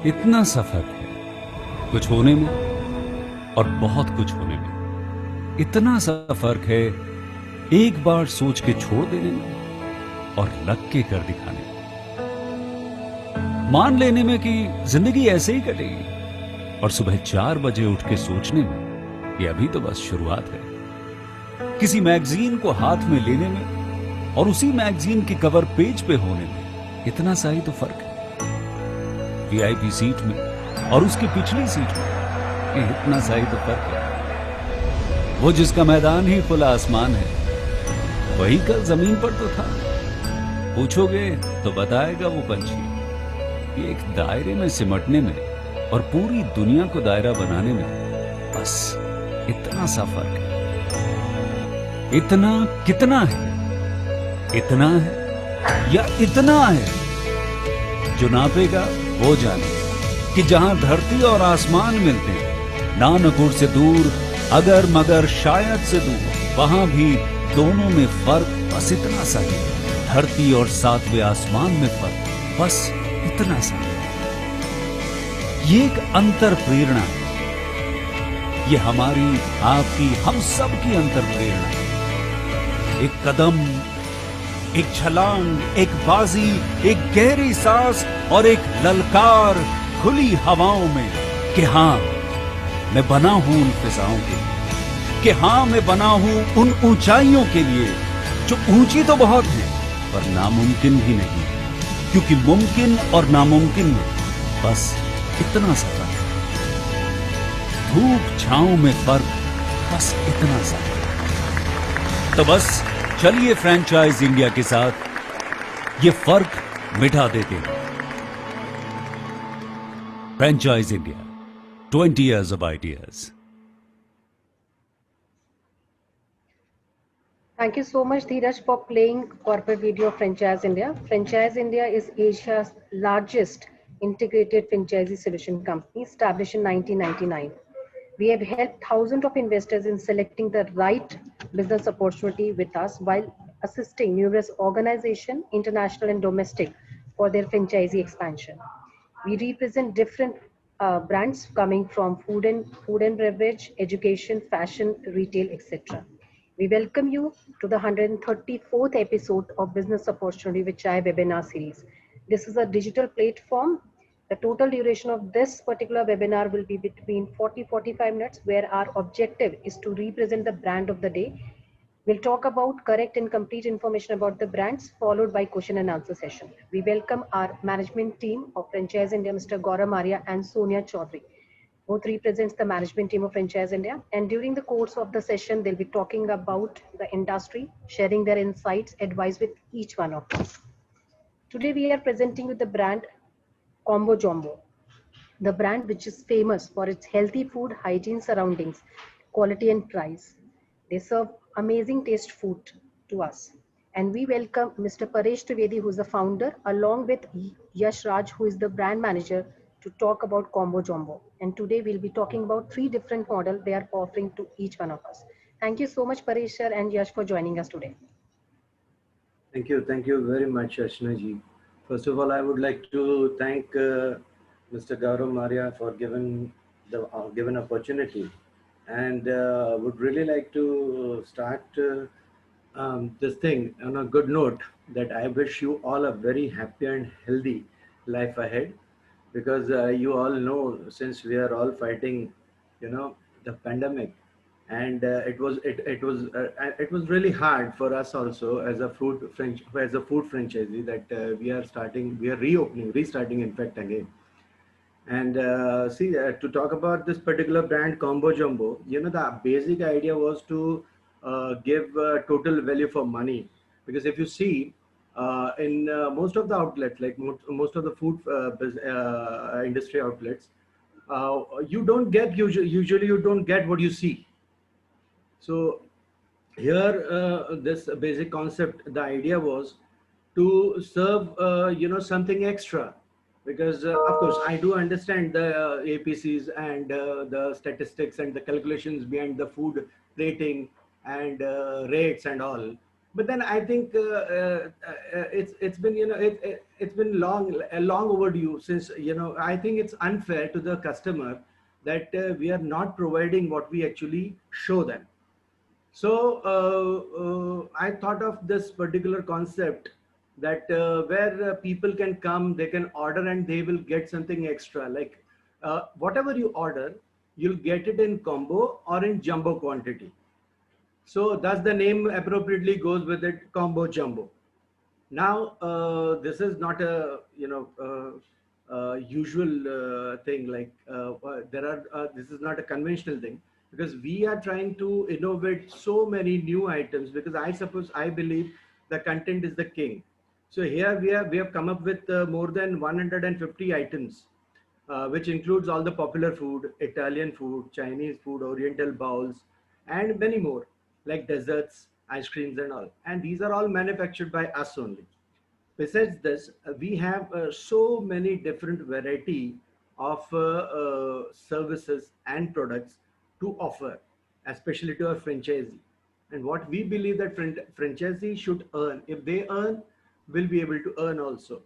इतना सा फर्क है कुछ होने में और बहुत कुछ होने में। इतना सा फर्क है एक बार सोच के छोड़ देने में और लग के कर दिखाने में। मान लेने में कि जिंदगी ऐसे ही कटेगी और सुबह 4 बजे उठ के सोचने में कि अभी तो बस शुरुआत है। किसी मैगजीन को हाथ में लेने में और उसी मैगजीन के कवर पेज पे होने में इतना सा ही तो फर्क है। वीआईपी सीट में और उसकी पिछली सीट में इतना सा ही तो फर्क है। वो जिसका मैदान ही खुला आसमान है वही कल जमीन पर तो था। पूछोगे तो बताएगा वो पंछी कि एक दायरे में सिमटने में और पूरी दुनिया को दायरा बनाने में बस इतना सा फर्क है। इतना कितना है? इतना है या इतना है? जो नापेगा वो जाने कि जहां धरती और आसमान मिलते हैं, नानकुर से दूर, अगर मगर शायद से दूर, वहां भी दोनों में फर्क बस इतना सा है। धरती और 7वें आसमान में फर्क बस इतना सा है। ये एक अंतर प्रेरणा है। ये हमारी, आपकी, हम सब की अंतर प्रेरणा है। एक कदम, एक छलांग, एक बाजी, एक गहरी सांस और एक ललकार खुली हवाओं में कि हाँ मैं बना हूं उन फिजाओं के लिए, कि हाँ मैं बना हूं उन ऊंचाइयों के लिए जो ऊंची तो बहुत है पर नामुमकिन भी नहीं, क्योंकि मुमकिन और नामुमकिन में बस इतना सा फर्क है। धूप छांव में फर्क बस इतना सा है। तो बस चलिए फ्रेंचाइज इंडिया के साथ ये फर्क मिटा देते हैं। Franchise India, 20 years of ideas. Thank you so much, Dheeraj, for playing corporate video of Franchise India. Franchise India is Asia's largest integrated franchisee solution company, established in 1999. We have helped thousands of investors in selecting the right business opportunity with us while assisting numerous organizations, international and domestic, for their franchisee expansion. We represent different brands coming from food and beverage, education, fashion, retail, etc. We welcome you to the 134th episode of Business Opportunity with Chai webinar series. This is a digital platform. The total duration of this particular webinar will be between 40-45 minutes, where our objective is to represent the brand of the day. We'll talk about correct and complete information about the brands, followed by question and answer session. We welcome our management team of Franchise India, Mr. Gaurav Maria and Sonia Chaudhary. Both represents the management team of Franchise India. And during the course of the session, they'll be talking about the industry, sharing their insights, advice with each one of us. Today, we are presenting with the brand Combo Jumbo, the brand which is famous for its healthy food, hygiene surroundings, quality and price. They serve amazing taste food to us. And we welcome Mr. Paresh Trivedi, who is the founder, along with Yash Raj, who is the brand manager, to talk about Combo Jumbo. And today we'll be talking about 3 different models they are offering to each one of us. Thank you so much, Paresh sir and Yash, for joining us today. Thank you very much, Ashna ji. First of all, I would like to thank Mr. Gaurav Maria for given opportunity, and would really like to start this thing on a good note. That I wish you all a very happy and healthy life ahead, because you all know, since we are all fighting, the pandemic, and it was really hard for us also as a food franchisee, that we are restarting in fact again. And to talk about this particular brand Combo Jumbo, the basic idea was to give total value for money, because if you see, in most of the outlets, like most of the food industry outlets, you don't get usually you don't get what you see. So here, this basic concept, the idea was to serve, something extra, because of course I do understand the APCs and the statistics and the calculations behind the food rating and rates and all. but then I think it's been, you know, it's been long overdue, since, you know, I think it's unfair to the customer that we are not providing what we actually show them. So I thought of this particular concept, that where people can come, they can order, and they will get something extra. Like whatever you order, you'll get it in combo or in jumbo quantity. So thus the name appropriately goes with it, combo jumbo. Now, this is not a, you know, usual thing. Like there are, this is not a conventional thing, because we are trying to innovate so many new items. Because I believe the content is the king. So here we have come up with more than 150 items, which includes all the popular food, Italian food, Chinese food, Oriental bowls, and many more, like desserts, ice creams, and all. And these are all manufactured by us only. Besides this, we have so many different variety of services and products to offer, especially to our franchisee. And what we believe that franchisee should earn, if they earn, will be able to earn also.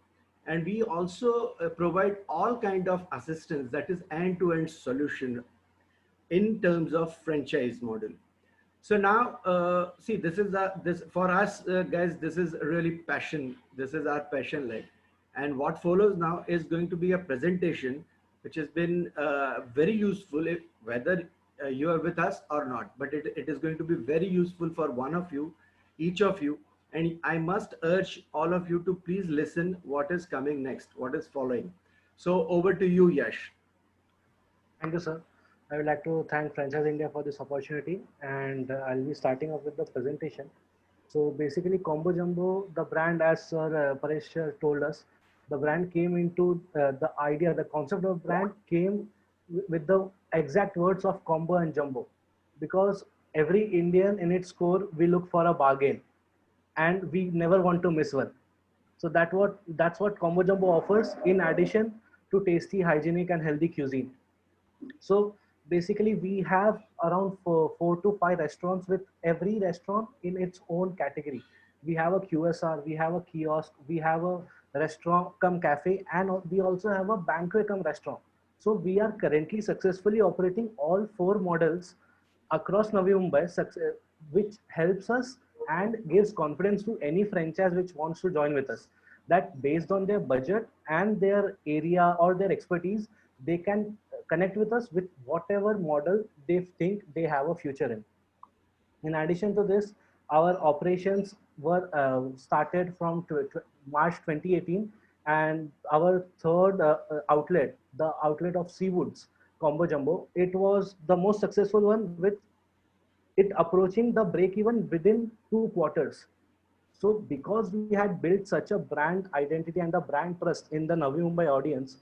And we also provide all kind of assistance, that is end-to-end solution in terms of franchise model. So now, see, this for us, guys. This is really passion. This is our passion, like. And what follows now is going to be a presentation, which has been very useful, if, whether you are with us or not. But it is going to be very useful for one of you, each of you. And I must urge all of you to please listen what is coming next, what is following. So over to you, Yash. Thank you, sir. I would like to thank Franchise India for this opportunity, and I'll be starting off with the presentation. So basically, Combo Jumbo, the brand, as Sir Paresh told us, the brand came into the idea, the concept of brand came with the exact words of combo and jumbo, because every Indian in its core, we look for a bargain, and we never want to miss one. So that's what Combo Jumbo offers, in addition to tasty, hygienic, and healthy cuisine. So basically, we have around four to five restaurants, with every restaurant in its own category. We have a QSR, we have a kiosk, we have a restaurant come cafe, and we also have a banquet come restaurant. So we are currently successfully operating all four models across Navi Mumbai, which helps us and gives confidence to any franchise which wants to join with us, that based on their budget and their area or their expertise, they can connect with us with whatever model they think they have a future in. In addition to this, our operations were started from March 2018, and our third outlet, the outlet of Seawoods, Combo Jumbo, it was the most successful one, with it approaching the break even within 2 quarters. So because we had built such a brand identity and the brand trust in the Navi Mumbai audience,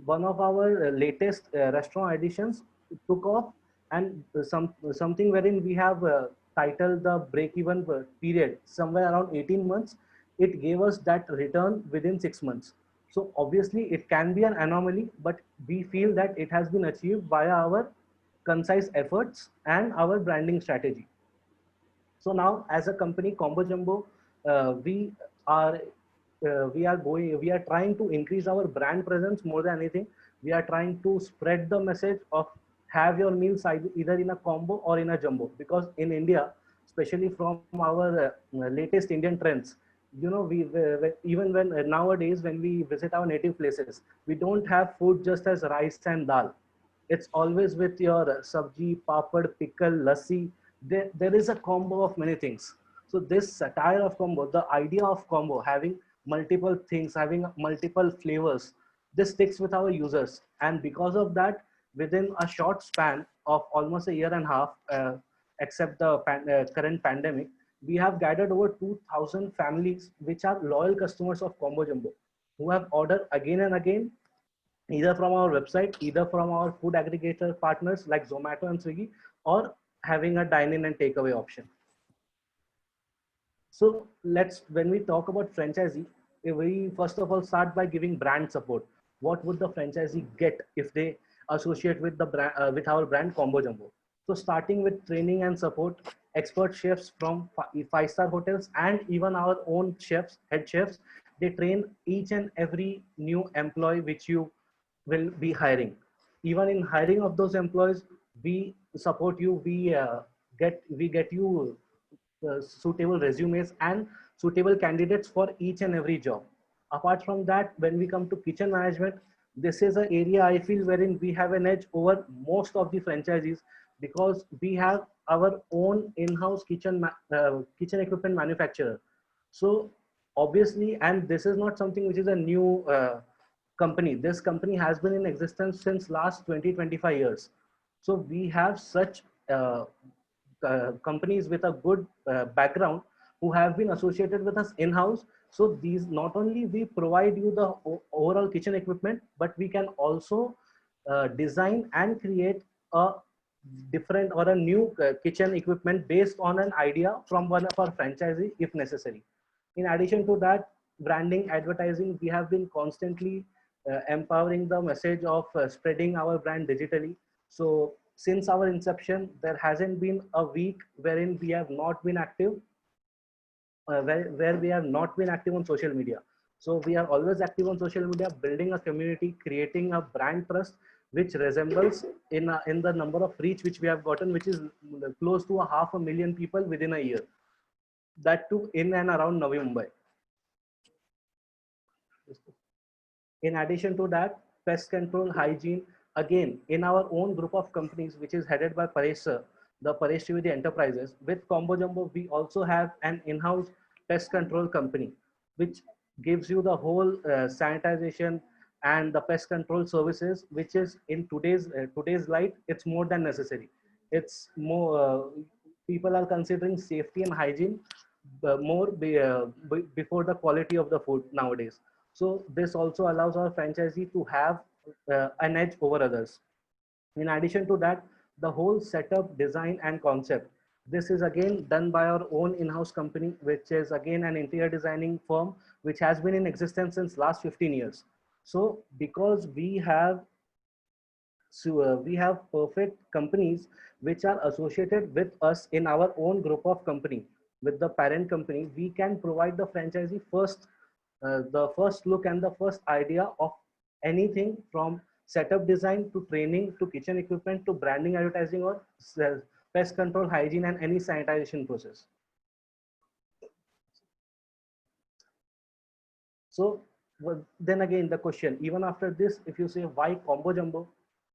one of our latest restaurant additions took off, and something wherein we have titled the break-even period somewhere around 18 months. It gave us that return within 6 months. So obviously it can be an anomaly, but we feel that it has been achieved via our concise efforts and our branding strategy. So now, as a company, Combo Jumbo, we are we are trying to increase our brand presence more than anything. We are trying to spread the message of have your meals either in a combo or in a jumbo, because in India, especially from our latest Indian trends, you know, even when nowadays when we visit our native places, we don't have food just as rice and dal. It's always with your sabji, papad, pickle, lassi. There is a combo of many things. So this satire of combo, the idea of combo, having multiple things, having multiple flavors, this sticks with our users. And because of that, within a short span of almost a year and a half, except the current pandemic, we have gathered over 2,000 families, which are loyal customers of Combo Jumbo, who have ordered again and again, either from our website, either from our food aggregator partners like Zomato and Swiggy, or having a dine-in and takeaway option. So when we talk about franchisee, we first of all start by giving brand support. What would the franchisee get if they associate with the brand, with our brand Combo Jumbo? So starting with training and support, expert chefs from five-star hotels and even our own chefs, head chefs, they train each and every new employee which you will be hiring. Even in hiring of those employees, we support you. We get you suitable resumes and suitable candidates for each and every job. Apart from that, when we come to kitchen management, this is an area I feel wherein we have an edge over most of the franchisees because we have our own in-house kitchen equipment manufacturer. So obviously, and this is not something which is a new company. This company has been in existence since last 20-25 years. So we have such companies with a good background who have been associated with us in-house. So these, not only we provide you the overall kitchen equipment, but we can also design and create a different or a new kitchen equipment based on an idea from one of our franchisee if necessary. In addition to that, branding, advertising, we have been constantly empowering the message of spreading our brand digitally. So since our inception, there hasn't been a week wherein we have not been active, where we have not been active on social media. So we are always active on social media, building a community, creating a brand trust, which resembles in the number of reach which we have gotten, which is close to 500,000 people within a year. That too in and around Navi Mumbai. In addition to that, pest control, hygiene, again, in our own group of companies, which is headed by Paresh sir, the Paresh Trivedi Enterprises, with Combo Jumbo, we also have an in-house pest control company, which gives you the whole sanitization and the pest control services, which is in today's light, it's more than necessary. It's more, people are considering safety and hygiene before the quality of the food nowadays. So this also allows our franchisee to have an edge over others. In addition to that, the whole setup, design and concept, this is again done by our own in-house company, which is again an interior designing firm, which has been in existence since last 15 years. So because we have perfect companies which are associated with us in our own group of company with the parent company, we can provide the franchisee the first look and the first idea of anything from setup design to training to kitchen equipment to branding, advertising, or pest control, hygiene and any sanitization process. So then again the question, even after this, if you say why Combo Jumbo,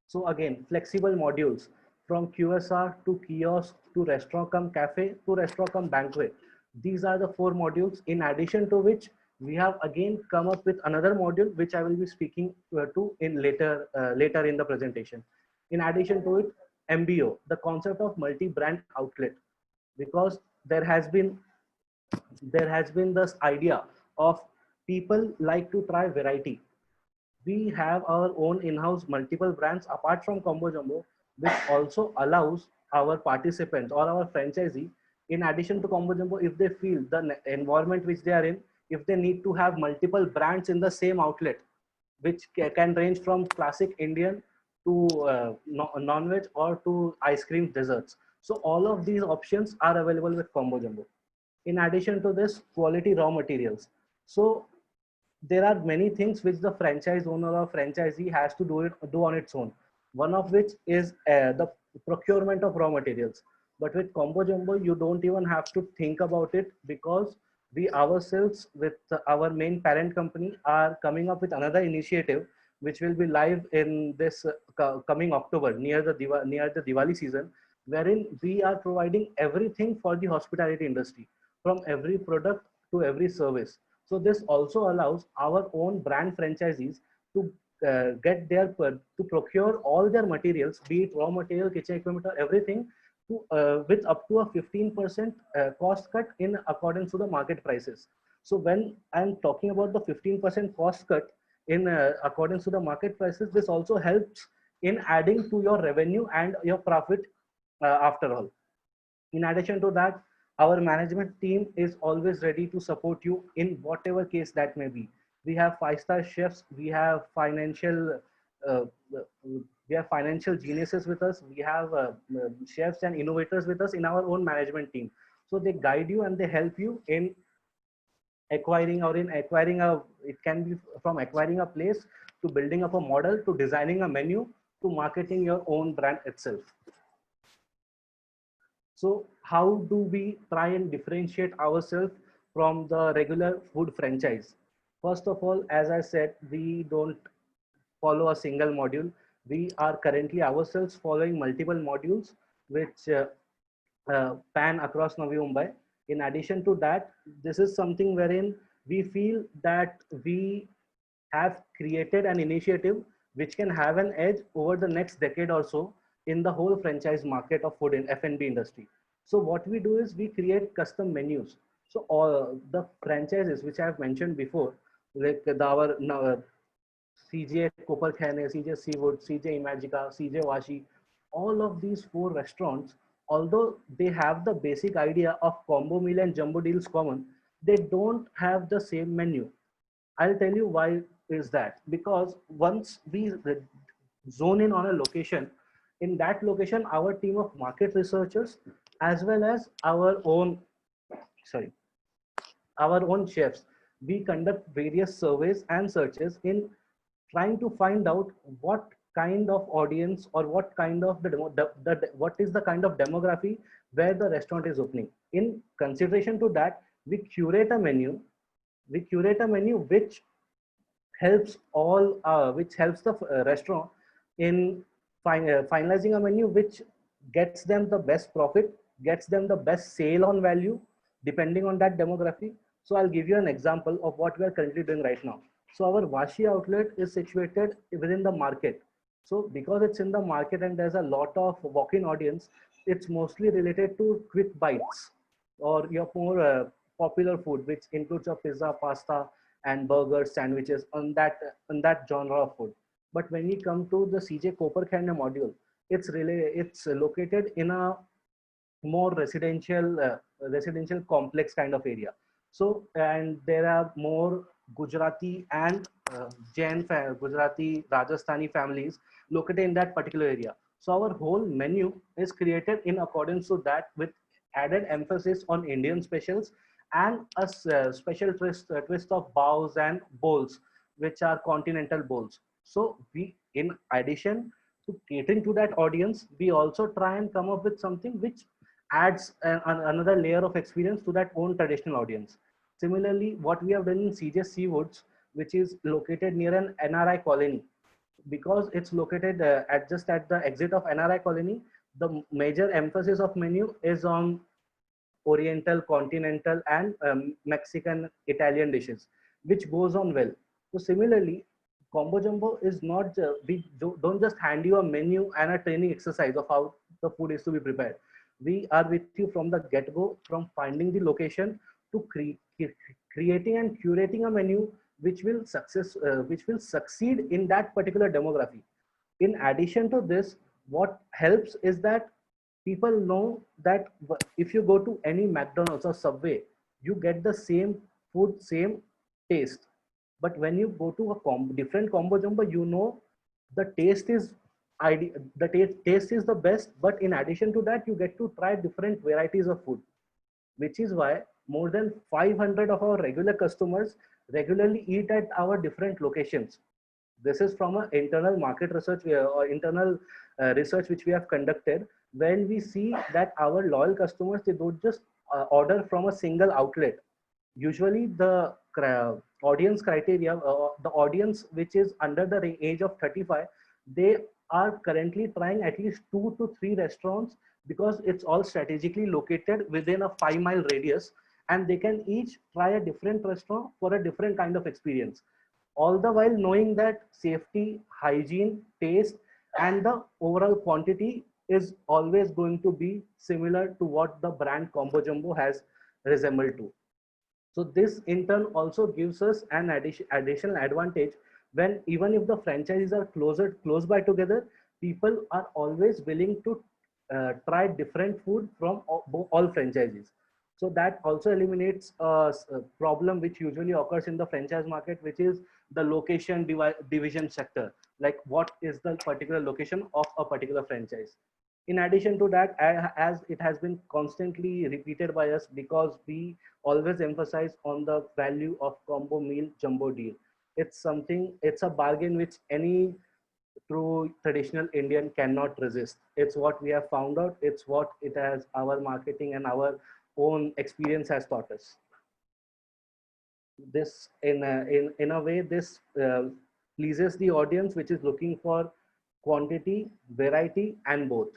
so again flexible modules from QSR to kiosk to restaurant cum cafe to restaurant cum banquet. These are the 4 modules, in addition to which we have again come up with another module which I will be speaking to in later in the presentation. In addition to it, MBO, the concept of multi-brand outlet, because there has been this idea of people like to try variety. We have our own in-house multiple brands apart from Combo Jumbo, which also allows our participants or our franchisee, in addition to Combo Jumbo, if they feel the environment which they are in, if they need to have multiple brands in the same outlet, which can range from classic Indian to non-veg or to ice cream desserts. So all of these options are available with Combo Jumbo. In addition to this, quality raw materials. So there are many things which the franchise owner or franchisee has to do on its own. One of which is the procurement of raw materials. But with Combo Jumbo, you don't even have to think about it, because we ourselves with our main parent company are coming up with another initiative which will be live in this coming October near the Diwali season, wherein we are providing everything for the hospitality industry, from every product to every service. So this also allows our own brand franchisees to get to procure all their materials, be it raw material, kitchen equipment, or everything, with up to a 15% cost cut in accordance to the market prices. So when I'm talking about the 15% cost cut in accordance to the market prices, this also helps in adding to your revenue and your profit after all. In addition to that, our management team is always ready to support you in whatever case that may be. We have 5-star chefs, we have financial we have financial geniuses with us, we have chefs and innovators with us in our own management team. So they guide you and they help you in acquiring, or in acquiring a, it can be from acquiring a place to building up a model to designing a menu to marketing your own brand itself. So how do we try and differentiate ourselves from the regular food franchise? First of all, as I said, we don't follow a single module. We are currently ourselves following multiple modules which pan across Navi Mumbai. In addition to that, this is something wherein we feel that we have created an initiative which can have an edge over the next decade or so in the whole franchise market of food and F&B industry. So what we do is we create custom menus. So all the franchises which I have mentioned before, like our CJ Koperkhane, CJ Seafood, CJ Imagica, CJ Washi, all of these 4 restaurants, although they have the basic idea of combo meal and jumbo deals common, they don't have the same menu. I'll tell you why is that. Because once we zone in on a location, in that location, our team of market researchers, as well as our own chefs, we conduct various surveys and searches in trying to find out what kind of audience or what kind of what is the kind of demography where the restaurant is opening. In consideration to that, we curate a menu which helps the restaurant in finalizing a menu which gets them the best profit, gets them the best sale on value depending on that demography. So I'll give you an example of what we are currently doing right now. So our Vashi outlet is situated within the market. So because it's in the market and there's a lot of walk-in audience, it's mostly related to quick bites or your more popular food, which includes your pizza, pasta, and burgers, sandwiches on that genre of food. But when you come to the CJ Koperkhane module, it's located in a more residential complex kind of area. So, and there are more Gujarati and Gujarati Rajasthani families located in that particular area. So our whole menu is created in accordance to that, with added emphasis on Indian specials and a special twist of bows and bowls, which are continental bowls. So we, in addition to catering to that audience, we also try and come up with something which adds another layer of experience to that own traditional audience. Similarly, what we have done in CJ Seawoods, which is located near an NRI colony, because it's located just at the exit of NRI colony, the major emphasis of menu is on Oriental, continental, and Mexican, Italian dishes, which goes on well. So similarly, Combo Jumbo is not, we don't just hand you a menu and a training exercise of how the food is to be prepared. We are with you from the get-go, from finding the location to creating and curating a menu which will succeed in that particular demography. In addition to this, what helps is that people know that if you go to any McDonald's or Subway, you get the same food, same taste. But when you go to a different Combo Jumbo, you know the taste is taste is the best. But in addition to that, you get to try different varieties of food, which is why more than 500 of our regular customers regularly eat at our different locations. This is from an internal market research or internal research which we have conducted, when we see that our loyal customers, they don't just order from a single outlet. Usually the audience criteria, the audience which is under the age of 35, they are currently trying at least 2 to 3 restaurants, because it's all strategically located within a 5-mile radius, and they can each try a different restaurant for a different kind of experience, all the while knowing that safety, hygiene, taste, and the overall quantity is always going to be similar to what the brand Combo Jumbo has resembled to. So this in turn also gives us an additional advantage, when even if the franchises are close by together, people are always willing to try different food from all franchises. So that also eliminates a problem which usually occurs in the franchise market, which is the location division sector, like what is the particular location of a particular franchise. In addition to that, as it has been constantly repeated by us, because we always emphasize on the value of combo meal jumbo deal. It's something, it's a bargain which any true traditional Indian cannot resist. It's what we have found out. It's what it has, our marketing and our own experience has taught us. This in a way, this pleases the audience which is looking for quantity, variety, and both.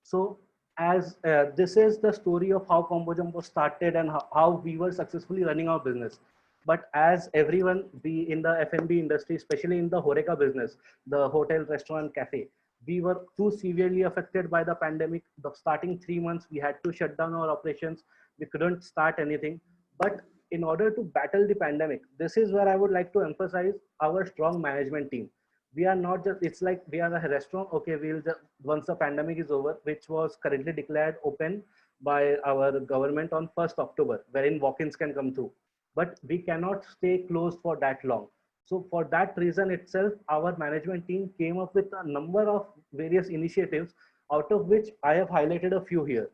So as this is the story of how Combo Jumbo started and how we were successfully running our business. But as everyone, we in the F&B industry, especially in the Horeca business, the hotel, restaurant, cafe, we were too severely affected by the pandemic. The starting 3 months, we had to shut down our operations. We couldn't start anything. But in order to battle the pandemic, this is where I would like to emphasize our strong management team. We are not just, it's like we are a restaurant. Okay, we'll just, once the pandemic is over, which was currently declared open by our government on 1st October, wherein walk-ins can come through. But we cannot stay closed for that long. So for that reason itself, our management team came up with a number of various initiatives, out of which I have highlighted a few here.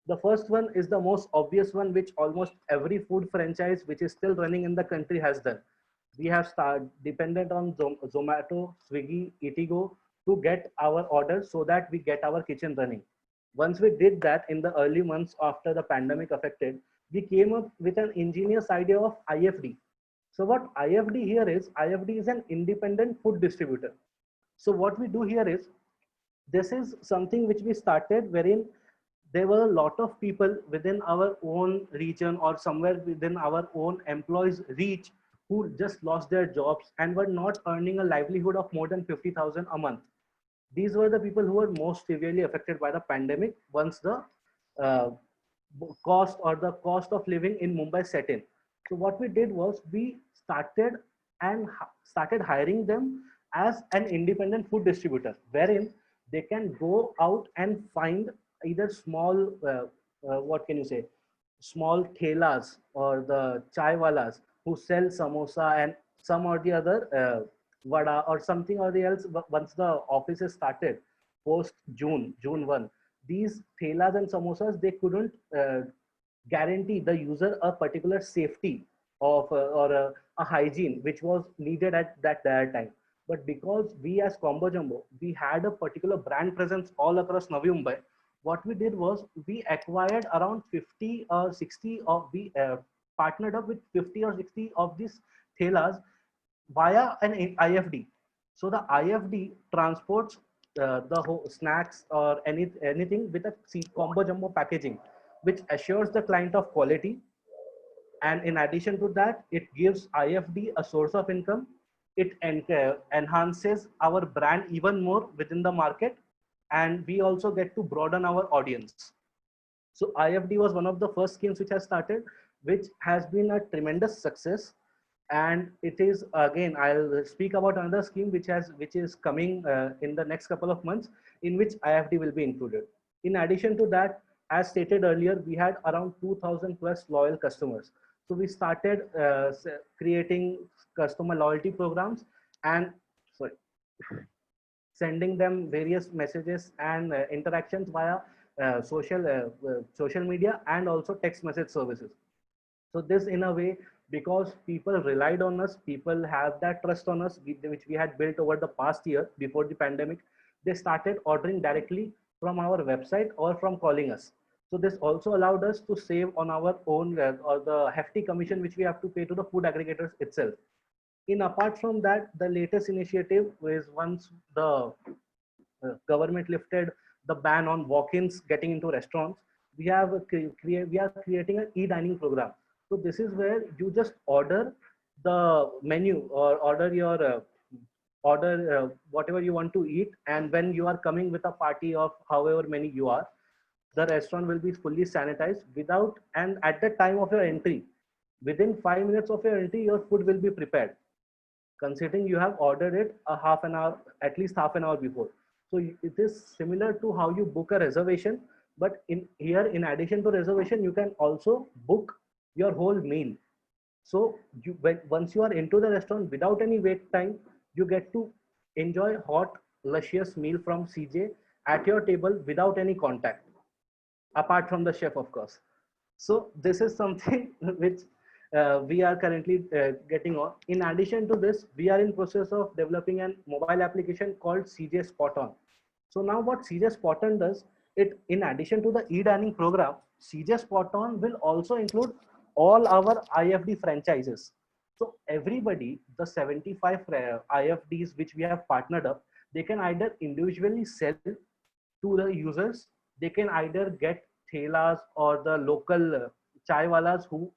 The first one is the most obvious one, which almost every food franchise which is still running in the country has done. We have started dependent on Zomato, Swiggy, Eatigo to get our orders so that we get our kitchen running. Once we did that in the early months after the pandemic affected, we came up with an ingenious idea of IFD. So what IFD here is, IFD is an independent food distributor. So what we do here is, this is something which we started wherein there were a lot of people within our own region or somewhere within our own employees reach who just lost their jobs and were not earning a livelihood of more than 50,000 a month. These were the people who were most severely affected by the pandemic once the uh, cost of living in Mumbai set in. So what we did was we started hiring them as an independent food distributor, wherein they can go out and find either small, what can you say, small thelas or the chai walas who sell samosa and some or the other vada or something or the else. Once the office is started post June 1, these thelas and samosas, they couldn't guarantee the user a particular safety of or a hygiene which was needed at that time. But because we as Combo Jumbo, we had a particular brand presence all across Navi Mumbai, what we did was we acquired around 50 or 60 of we partnered up with 50 or 60 of these thelas via an IFD. So the IFD transports the whole snacks or anything with a Combo Jumbo packaging, which assures the client of quality. And in addition to that, it gives IFD a source of income. It enhances our brand even more within the market, and we also get to broaden our audience. So IFD was one of the first schemes which has started, which has been a tremendous success. And it is, again, I'll speak about another scheme which is coming in the next couple of months, in which IFD will be included. In addition to that, as stated earlier, we had around 2,000 plus loyal customers. So we started creating customer loyalty programs and sending them various messages and interactions via social media and also text message services. So this, in a way, because people relied on us, people have that trust on us, which we had built over the past year before the pandemic, they started ordering directly from our website or from calling us. So this also allowed us to save on our own or the hefty commission which we have to pay to the food aggregators itself. In apart from that, the latest initiative is, once the government lifted the ban on walk-ins getting into restaurants, we are creating an e-dining program. So this is where you just order the menu or order your whatever you want to eat, and when you are coming with a party of however many you are, the restaurant will be fully sanitized without, and at the time of your entry, within 5 minutes of your entry, your food will be prepared, considering you have ordered it a half an hour, at least half an hour before. So it is similar to how you book a reservation, but in addition to reservation, you can also book your whole meal. So once you are into the restaurant, without any wait time, you get to enjoy hot, luscious meal from CJ at your table without any contact, apart from the chef, of course. So this is something which we are currently getting on. In addition to this, we are in process of developing an mobile application called CJ Spot On. So now what CJ Spot On does, it in addition to the e-dining program, CJ Spot On will also include all our IFD franchises. So everybody, the 75 IFDs which we have partnered up, they can either individually sell to the users. They can either get thelas or the local chai walas who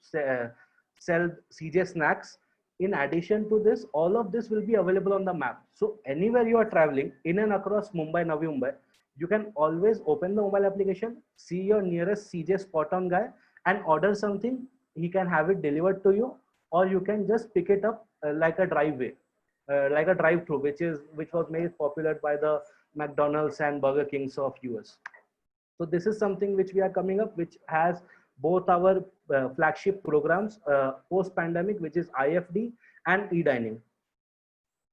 sell CJ snacks. In addition to this, all of this will be available on the map. So anywhere you are traveling in and across Mumbai, Navi Mumbai, you can always open the mobile application, see your nearest CJ Spot On guy and order something. He can have it delivered to you, or you can just pick it up like a driveway, like a drive-through, which was made popular by the McDonald's and Burger Kings of US. So this is something which we are coming up, which has both our flagship programs post-pandemic, which is IFD and e-dining.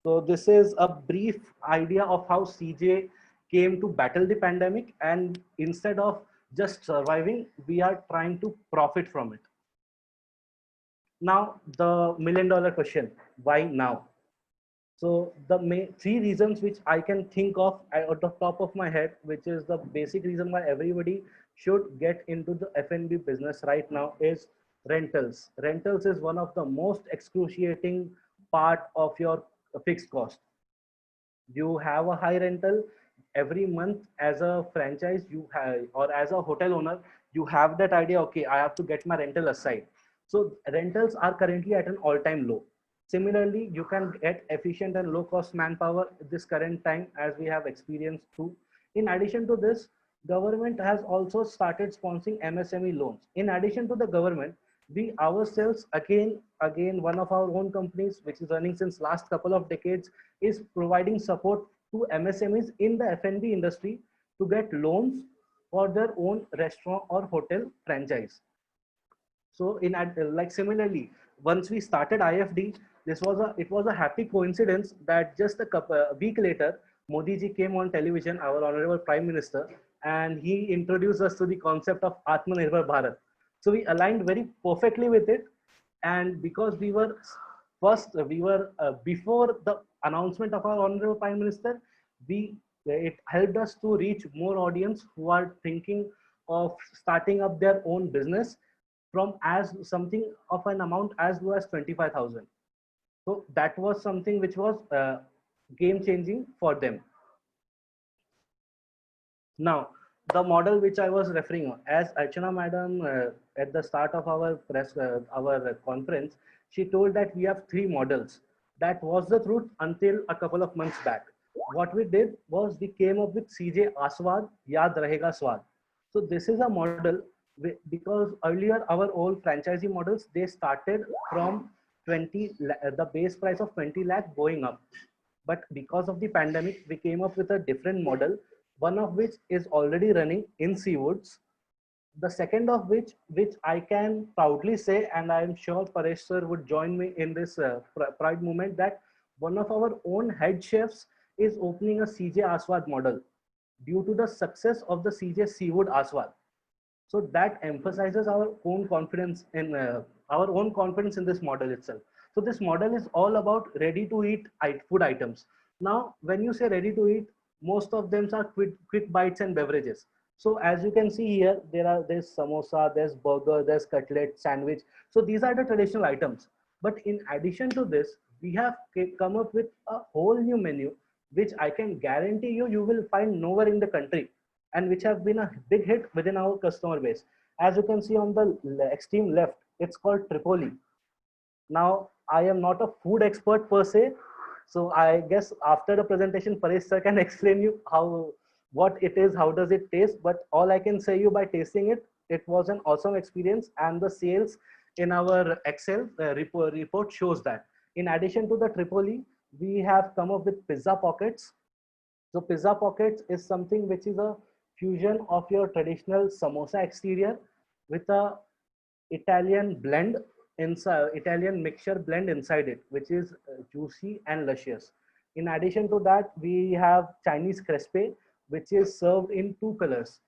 So this is a brief idea of how CJ came to battle the pandemic, and instead of just surviving, we are trying to profit from it. Now, the million-dollar question, why now? So the main three reasons which I can think of at the top of my head, which is the basic reason why everybody should get into the F&B business right now, is rentals. Rentals is one of the most excruciating part of your fixed cost. You have a high rental every month as a franchise, you have, or as a hotel owner, you have that idea, okay, I have to get my rental aside. So rentals are currently at an all-time low. Similarly, you can get efficient and low-cost manpower at this current time, as we have experienced too. In addition to this, government has also started sponsoring MSME loans. In addition to the government, we ourselves, again, one of our own companies, which is running since last couple of decades, is providing support to MSMEs in the F&B industry to get loans for their own restaurant or hotel franchise. So like similarly, once we started IFD, it was a happy coincidence that just a week later, Modi ji came on television, our honorable Prime Minister, and he introduced us to the concept of Atmanirbhar Bharat. So we aligned very perfectly with it, and because we were before the announcement of our honorable Prime Minister, it helped us to reach more audience who are thinking of starting up their own business from as something of an amount as low as 25,000. So that was something which was game changing for them. Now, the model which I was referring on, as Archana madam at the start of our conference, she told that we have three models. That was the truth until a couple of months back. What we did was we came up with CJ Aswad, Yaad Rahega Swad. So this is a model because earlier our old franchisee models, they started from the base price of 20 lakh going up. But because of the pandemic, we came up with a different model, one of which is already running in Seawoods. The second of which I can proudly say, and I am sure Paresh sir would join me in this pride moment, that one of our own head chefs is opening a CJ Aswad model due to the success of the CJ Seawood Aswad. So that emphasizes our own confidence in this model itself. So this model is all about ready to eat food items. Now, when you say ready to eat, most of them are quick bites and beverages. So as you can see here, there's samosa, there's burger, there's cutlet, sandwich. So these are the traditional items. But in addition to this, we have come up with a whole new menu, which I can guarantee you will find nowhere in the country, and which have been a big hit within our customer base. As you can see on the extreme left, it's called Tripoli. Now, I am not a food expert per se, so I guess after the presentation, Paresh sir can explain you what it is, how does it taste. But all I can say you by tasting it, it was an awesome experience, and the sales in our Excel report shows that. In addition to the Tripoli, we have come up with pizza pockets. So pizza pockets is something which is a fusion of your traditional samosa exterior with a Italian blend Italian mixture blend inside it, which is juicy and luscious. In addition to that, we have Chinese crepe, which is served in two colors,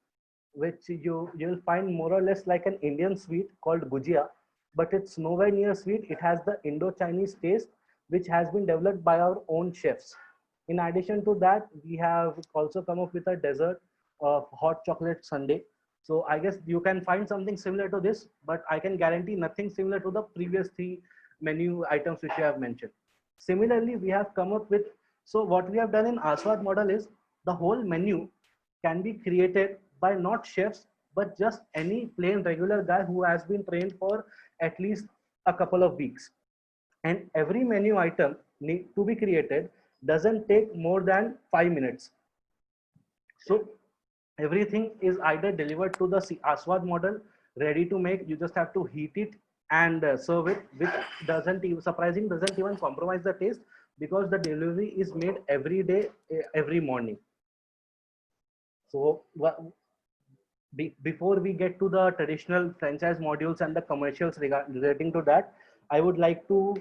which you'll find more or less like an Indian sweet called gujia, but it's nowhere near sweet. It has the Indo-Chinese taste, which has been developed by our own chefs. In addition to that, we have also come up with a dessert of hot chocolate sundae. So I guess you can find something similar to this, but I can guarantee nothing similar to the previous three menu items which you have mentioned. Similarly, we have come up with, so what we have done in Aswad model is the whole menu can be created by not chefs, but just any plain regular guy who has been trained for at least a couple of weeks. And every menu item need to be created doesn't take more than 5 minutes. So everything is either delivered to the Aswad model, ready to make. You just have to heat it and serve it, which doesn't even, surprising, doesn't even compromise the taste, because the delivery is made every day, every morning. So before we get to the traditional franchise modules and the commercials relating to that, I would like to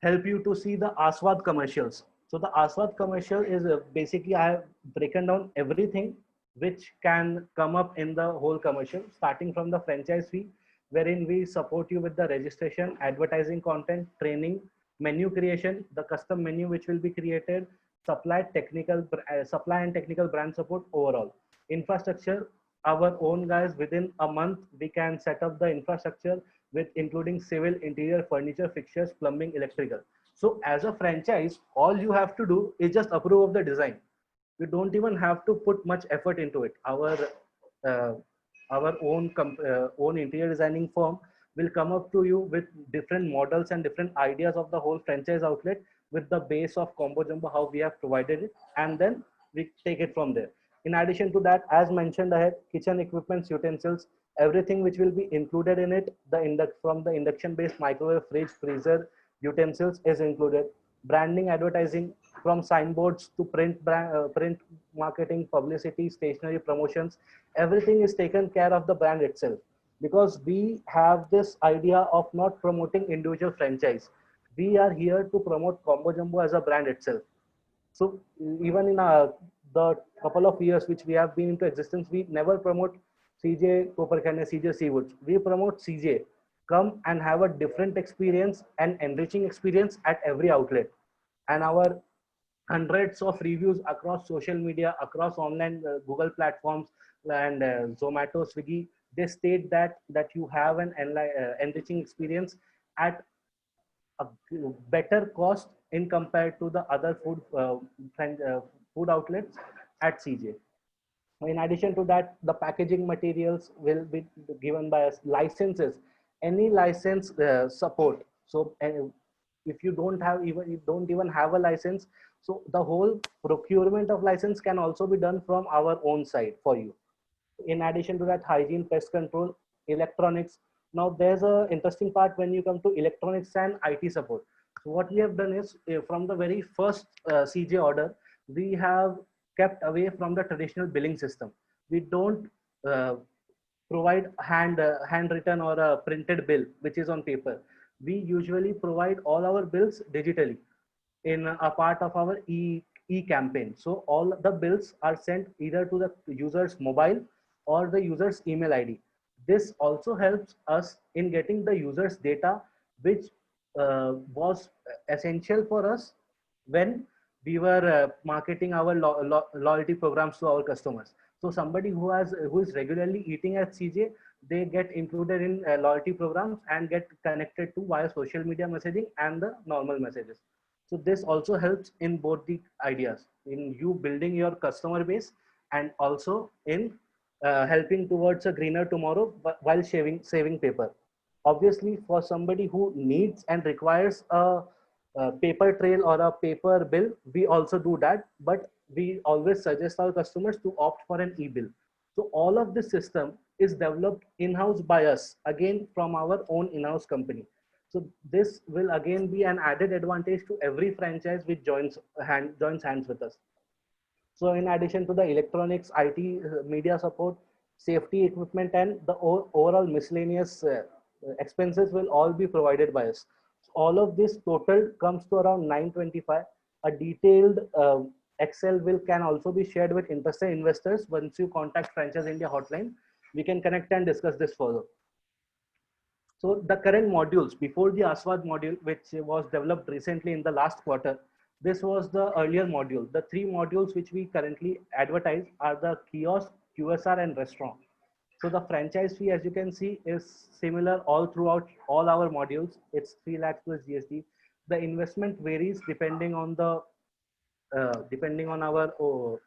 help you to see the Aswad commercials. So the Aswad commercial is basically, I have broken down everything which can come up in the whole commercial, starting from the franchise fee, wherein we support you with the registration, advertising content, training, menu creation, the custom menu which will be created, supply and technical brand support overall. Infrastructure, our own guys, within a month, we can set up the infrastructure with including civil, interior, furniture, fixtures, plumbing, electrical. So as a franchise, all you have to do is just approve of the design. You don't even have to put much effort into it. Uh, our own interior designing firm will come up to you with different models and different ideas of the whole franchise outlet with the base of Combo Jumbo, how we have provided it, and then we take it from there. In addition to that, as mentioned ahead, kitchen equipments, utensils, everything which will be included in it, from the induction based microwave, fridge, freezer, utensils is included. Branding, advertising, from signboards to print marketing, publicity, stationery, promotions, everything is taken care of the brand itself, because we have this idea of not promoting individual franchise. We are here to promote Combo Jumbo as a brand itself. So even in the couple of years which we have been into existence, we never promote CJ Koperkane, CJ Seawoods. We promote CJ. Come and have a different experience and enriching experience at every outlet. And our hundreds of reviews across social media, across online Google platforms and Zomato, Swiggy, they state that you have an enriching experience at a better cost in compared to the other food outlets at CJ. In addition to that, the packaging materials will be given by us. Licenses, any license support. So if you don't even have a license, so the whole procurement of license can also be done from our own side for you. In addition to that, hygiene, pest control, electronics. Now there's a interesting part when you come to electronics and IT support. So what we have done is, from the very first CJ order, we have kept away from the traditional billing system. We don't provide handwritten or a printed bill which is on paper. We usually provide all our bills digitally in a part of our e-campaign. So all the bills are sent either to the user's mobile or the user's email ID. This also helps us in getting the user's data, which was essential for us when we were marketing our loyalty programs to our customers. So somebody who is regularly eating at CJ, they get included in loyalty programs and get connected to via social media messaging and the normal messages. So this also helps in both the ideas, in you building your customer base and also in helping towards a greener tomorrow while saving paper. Obviously, for somebody who needs and requires a paper trail or a paper bill, we also do that, but we always suggest our customers to opt for an e-bill. So all of this system is developed in-house by us, again from our own in-house company. So this will again be an added advantage to every franchise which joins hands with us. So in addition to the electronics, IT, media support, safety equipment, and the overall miscellaneous expenses will all be provided by us. So all of this total comes to around 925. A detailed Excel will can also be shared with interested investors. Once you contact Franchise India hotline, we can connect and discuss this further. So the current modules before the Aswad module, which was developed recently in the last quarter, this was the earlier module. The three modules which we currently advertise are the kiosk, QSR, and restaurant. So the franchise fee, as you can see, is similar all throughout all our modules. It's 3 lakhs plus GST. The investment varies depending on our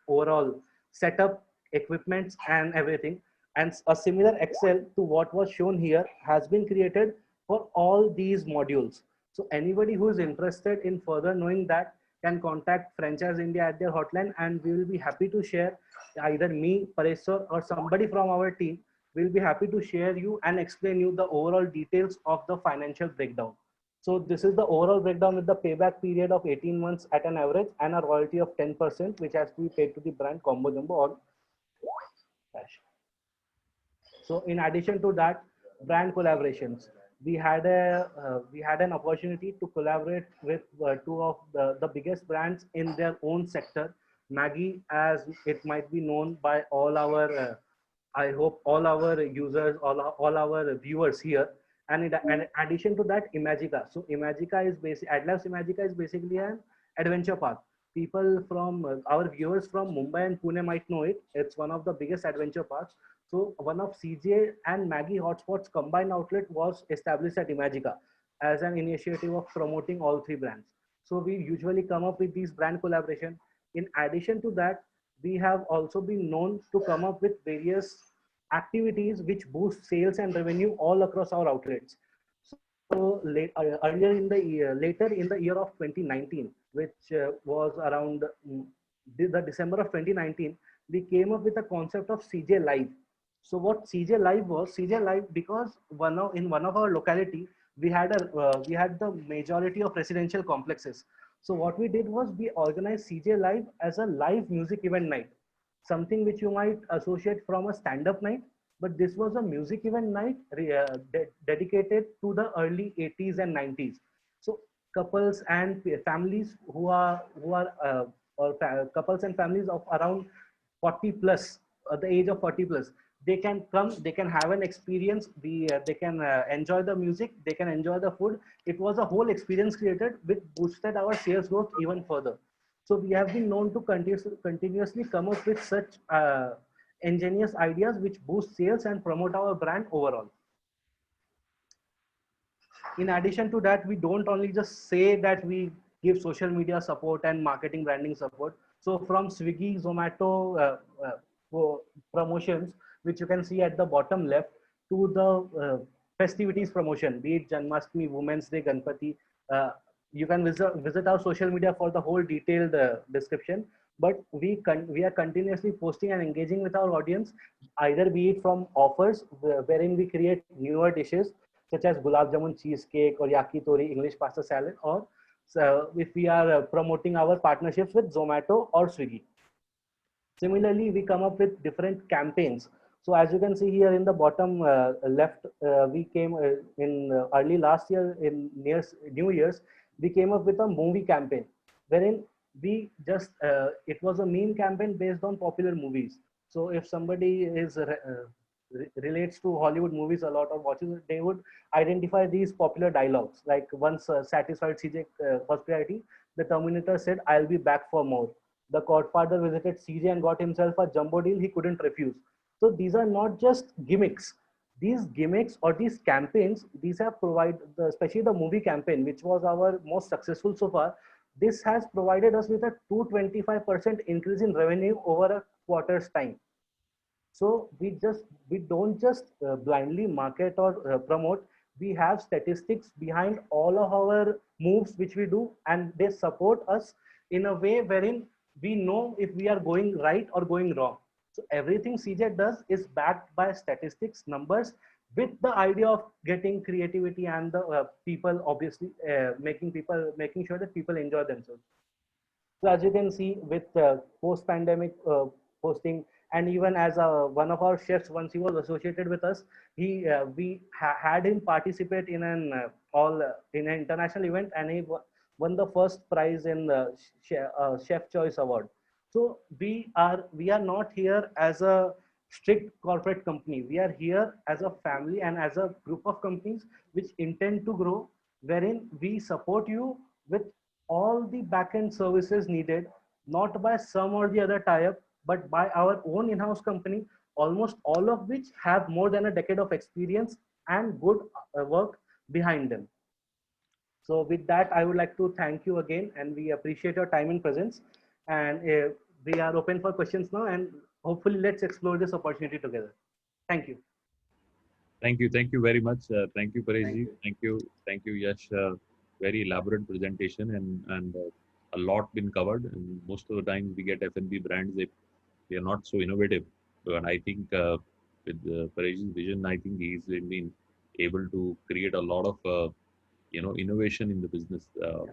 overall setup, equipments, and everything. And a similar Excel to what was shown here has been created for all these modules. So anybody who is interested in further knowing that can contact Franchise India at their hotline, and we will be happy to share, either me, Paresh sir, or somebody from our team will be happy to share you and explain you the overall details of the financial breakdown. So this is the overall breakdown with the payback period of 18 months at an average and a royalty of 10%, which has to be paid to the brand Combo Jumbo or cash. So in addition to that, brand collaborations. We had an opportunity to collaborate with two of the biggest brands in their own sector. Maggie, as it might be known by all our, I hope all our users, all our viewers here. And in addition to that, Imagica. So Imagica is AdLabs Imagica is basically an adventure park. People from our viewers from Mumbai and Pune might know it. It's one of the biggest adventure parks. So one of CJ and Maggie Hotspots combined outlet was established at Imagica as an initiative of promoting all three brands. So we usually come up with these brand collaboration. In addition to that, we have also been known to come up with various activities which boost sales and revenue all across our outlets. So earlier in the year, later in the year of 2019, which was around the December of 2019, we came up with a concept of CJ Live. So what CJ Live was, CJ Live, because in one of our locality, we had the majority of residential complexes. So what we did was we organized CJ Live as a live music event night, something which you might associate from a stand-up night, but this was a music event night dedicated to the early 80s and 90s. So couples and families couples and families of around 40 plus, the age of 40 plus, they can come, they can have an experience, they can enjoy the music, they can enjoy the food. It was a whole experience created which boosted our sales growth even further. So we have been known to continuously come up with such ingenious ideas which boost sales and promote our brand overall. In addition to that, we don't only just say that we give social media support and marketing branding support. So from Swiggy, Zomato promotions, which you can see at the bottom left, to the festivities promotion, be it Janmashtami, Women's Day, Ganpati, you can visit our social media for the whole detailed description. But we are continuously posting and engaging with our audience, either be it from offers wherein we create newer dishes such as gulab jamun cheesecake or yakitori English pasta salad, or if we are promoting our partnerships with Zomato or Swiggy. Similarly, we come up with different campaigns. So as you can see here in the bottom left, we came in early last year in New Year's, we came up with a movie campaign wherein we just, it was a meme campaign based on popular movies. So if somebody is relates to Hollywood movies a lot or watches it, they would identify these popular dialogues. Like once satisfied CJ hospitality, the Terminator said, "I'll be back for more." The Godfather visited CJ and got himself a jumbo deal he couldn't refuse. So these are not just gimmicks. These gimmicks or these campaigns, these have provided, especially the movie campaign, which was our most successful so far. This has provided us with a 225% increase in revenue over a quarter's time. So we don't just blindly market or promote. We have statistics behind all of our moves which we do, and they support us in a way wherein we know if we are going right or going wrong. So everything CJ does is backed by statistics, numbers, with the idea of getting creativity and the people, obviously making sure that people enjoy themselves. So as you can see, with post-pandemic posting, And even as one of our chefs, once he was associated with us, had him participate in in an international event, and he won the first prize in the Chef Choice Award. So we are not here as a strict corporate company. We are here as a family and as a group of companies which intend to grow, wherein we support you with all the back-end services needed, not by some or the other tie-up, but by our own in-house company, almost all of which have more than a decade of experience and good work behind them. So with that, I would like to thank you again, and we appreciate your time and presence. And we are open for questions now, and hopefully let's explore this opportunity together. Thank you. Thank you very much. Thank you, Thank Pareshji. you. Thank you, Yash. Very elaborate presentation, and a lot been covered. And most of the time we get F&B brands, they are not so innovative. But I think with Pareshji's vision, I think he's been able to create a lot of innovation in the business,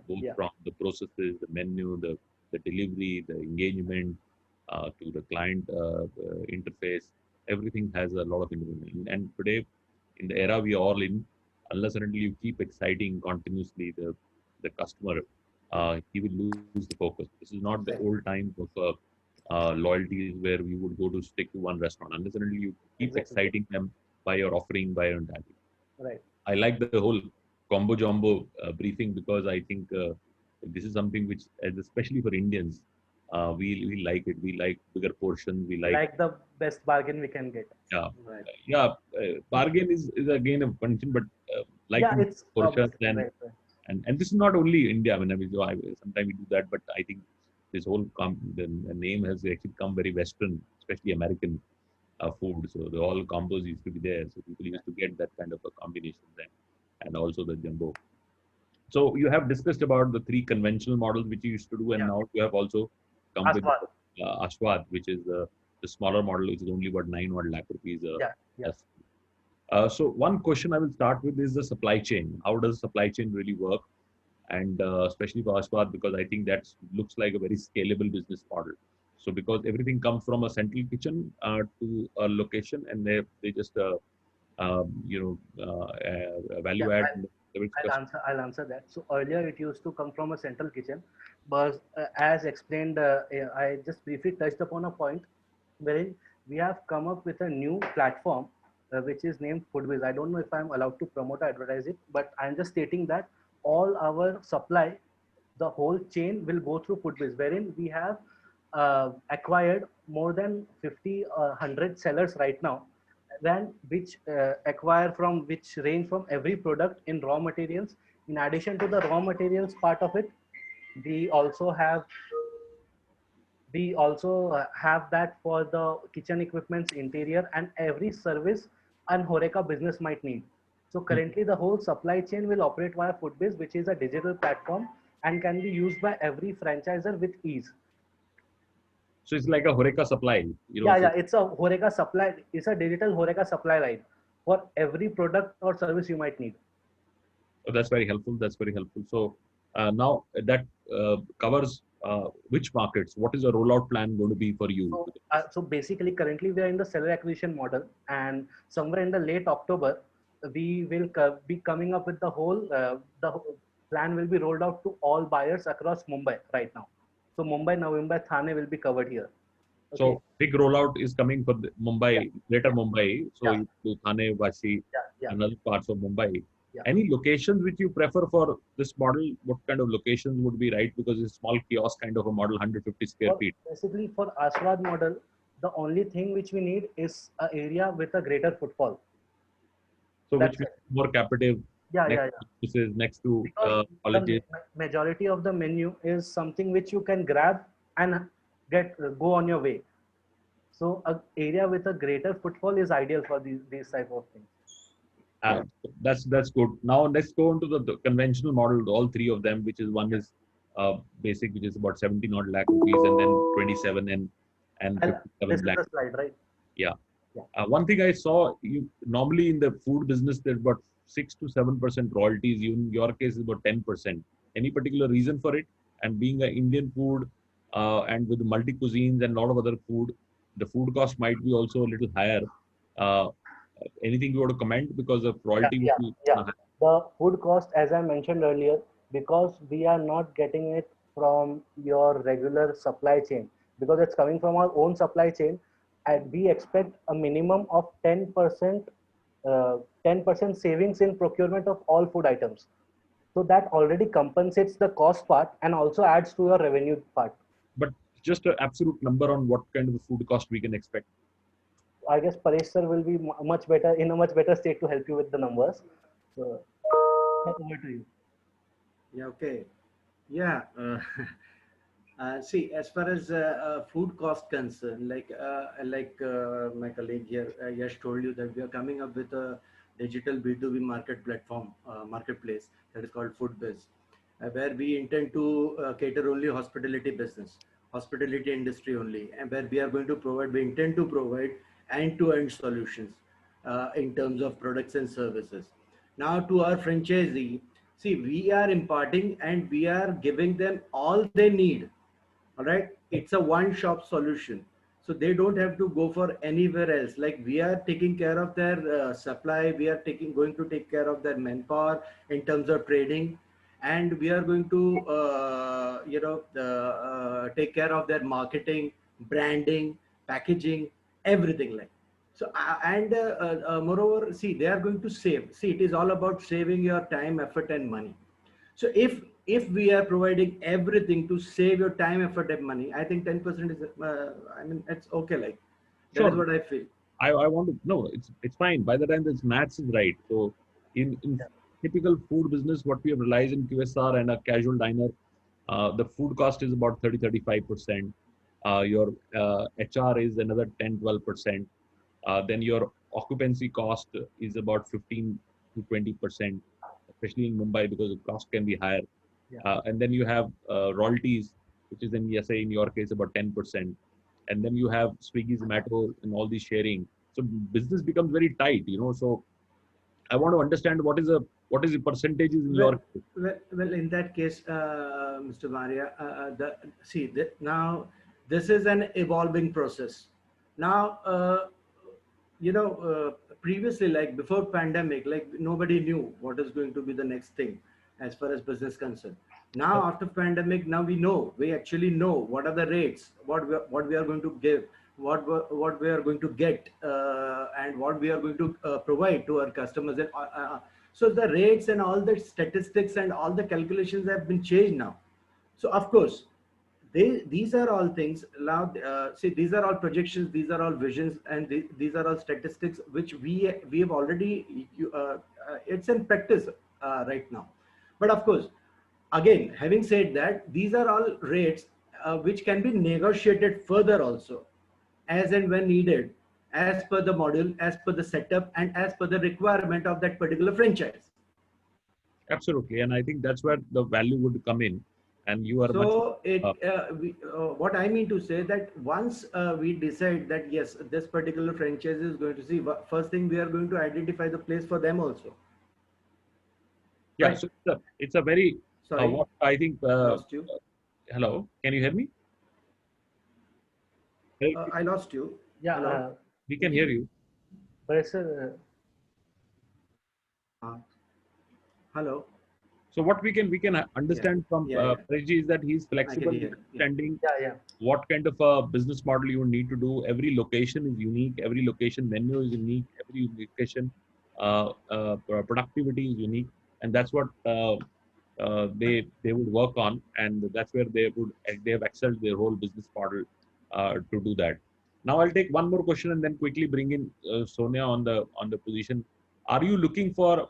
both Yeah. from the processes, the menu, the delivery, the engagement, to the client interface. Everything has a lot of innovation. And today, in the era we are all in, unless and until you keep exciting continuously the customer, he will lose the focus. This is not the old time of loyalties where we would go to stick to one restaurant. Unless and until you keep Exactly. exciting them by your offering, by your entire. Right. I like the whole combo jumbo briefing, because I think this is something which, especially for Indians, we like it. We like bigger portions. We Like the best bargain we can get. yeah, Right. bargain is again a function, but like Yeah, in it's portions, right. and this is not only India. Sometimes we do that, but I think this whole the name has actually come very Western, especially American food. So the all combos used to be there. So people used to get that kind of a combination then, and also the jumbo. So you have discussed about the three conventional models which you used to do, and Yeah. now you have also come with Aswad. Ashwad, which is the smaller model, which is only about 9 lakh rupees. Yeah. Yeah. So one question I will start with is the supply chain. How does supply chain really work? And especially for Ashwad, because I think that looks like a very scalable business model. So because everything comes from a central kitchen to a location, and they just value Yeah, add. I'll answer that. So earlier it used to come from a central kitchen, but as explained, I just briefly touched upon a point wherein we have come up with a new platform which is named Foodbiz. I don't know if I'm allowed to promote or advertise it, but I'm just stating that all our supply, the whole chain will go through Foodbiz, wherein we have acquired more than 50 100 sellers right now, then which which range from every product in raw materials. In addition to the raw materials part of it, we also have have that for the kitchen equipments, interior, and every service an Horeca business might need. So currently the whole supply chain will operate via Foodbiz, which is a digital platform and can be used by every franchisor with ease. So it's like a Horeca supply, Yeah, it's a Horeca supply. It's a digital Horeca supply line for every product or service you might need. So that's very helpful. That's very helpful. So now that covers which markets? What is the rollout plan going to be for you? So basically, currently we are in the seller acquisition model, and somewhere in the late October, we will be coming up with the whole plan will be rolled out to all buyers across Mumbai right now. So Mumbai, Navi Mumbai, Thane will be covered here. Okay. So big rollout is coming for Mumbai, Greater Mumbai. So Yeah. you do Thane, Vashi, Yeah. and other parts of Mumbai. Yeah. Any locations which you prefer for this model? What kind of locations would be right? Because it's a small kiosk kind of a model, 150 square feet. Basically, for Aswad model, the only thing which we need is an area with a greater footfall. So That's which means more captive. Yeah. This is next to Because colleges. the majority of the menu is something which you can grab and go on your way. So an area with a greater footfall is ideal for these type of things. That's good. Now let's go into the conventional model. All three of them, which is one is basic, which is about 17 odd lakh rupees, and then 27 and And 57 this is lakh. the slide, right? Yeah. Yeah. One thing I saw, you normally in the food business, there's about 6 to 7% royalties. In your case, is about 10%. Any particular reason for it? And being an Indian food and with multi cuisines and a lot of other food, the food cost might be also a little higher. Uh, Anything you want to comment, because of royalty would be Yeah. The food cost, as I mentioned earlier, because we are not getting it from your regular supply chain, because it's coming from our own supply chain, and we expect a minimum of 10%, 10% savings in procurement of all food items. So that already compensates the cost part and also adds to your revenue part. but just an absolute number on what kind of a food cost we can expect. I guess Paresh sir will be much better, in a much better state to help you with the numbers. So over to you. Yeah, okay. Yeah. See, as far as food cost concerned, my colleague here, Yash told you that we are coming up with a digital B2B marketplace that is called FoodBiz, where we intend to cater only hospitality business, hospitality industry only, and where we intend to provide end-to-end solutions in terms of products and services. Now, to our franchisee, see, we are imparting and we are giving them all they need. All right, it's a one shop solution, so they don't have to go for anywhere else. Like, we are taking care of their supply, we are taking going to take care of their manpower in terms of trading, and we are going to take care of their marketing, branding, packaging, everything. Like, so moreover, see, they are going to save. See, it is all about saving your time, effort and money. So if we are providing everything to save your time, effort, and money, I think 10% is, I mean, it's okay. Like, that is Sure. what I feel. I want to no, it's fine. By the time this maths is right. So in typical food business, what we have realized in QSR and a casual diner, the food cost is about 30-35%. Your HR is another 10-12%. Then your occupancy cost is about 15-20%, especially in Mumbai, because the cost can be higher. And then you have royalties, which is in, yes, say in your case about 10%. And then you have Swiggy, Zomato, and all these sharing. So business becomes very tight, So I want to understand what is the percentages in Well, your case. well, in that case, Mr. Maria, now this is an evolving process. Now, previously, like before pandemic, like nobody knew what is going to be the next thing as far as business concerned. Now, after pandemic, now we actually know what are the rates, what we are going to give, what we are going to get, and what we are going to provide to our customers. And so the rates and all the statistics and all the calculations have been changed now. So of course, these are all things now. See, these are all projections, these are all visions, and these are all statistics which we have already. It's in practice right now. But of course, again, having said that, these are all rates which can be negotiated further also, as and when needed, as per the module, as per the setup, and as per the requirement of that particular franchise. Absolutely, and I think that's where the value would come in, and you are much. So what I mean to say that once we decide that yes, this particular franchise is going to see, first thing we are going to identify the place for them also. Yeah, Right. so it's a very Sorry, what I think. lost you. Hello, can you hear me? I lost you. Yeah, Hello? We can hear you. Paresh sir, Hello. So what we can understand from Yeah, yeah. Pareshji is that he's I flexible, can hear. Yeah. understanding yeah. what kind of a business model you need to do. Every location is unique. Every location menu is unique. Every location productivity is unique, and that's what they would work on, and that's where they have excelled their whole business model to do that. Now I'll take one more question and then quickly bring in Sonia on the position. Are you looking for,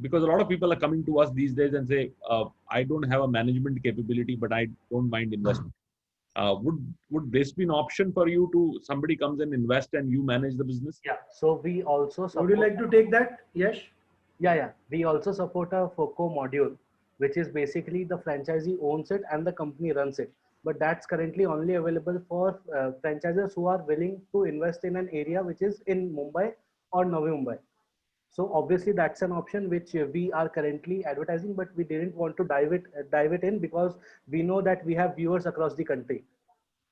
because a lot of people are coming to us these days and say, I don't have a management capability, but I don't mind investing. Would this be an option for you to somebody comes and invest and you manage the business? Yeah. So we also support. Would you like to take that? Yes. Yeah. We also support a FOCO module, which is basically the franchisee owns it and the company runs it. But that's currently only available for franchises who are willing to invest in an area which is in Mumbai or Navi Mumbai. So obviously that's an option which we are currently advertising, but we didn't want to dive it in because we know that we have viewers across the country.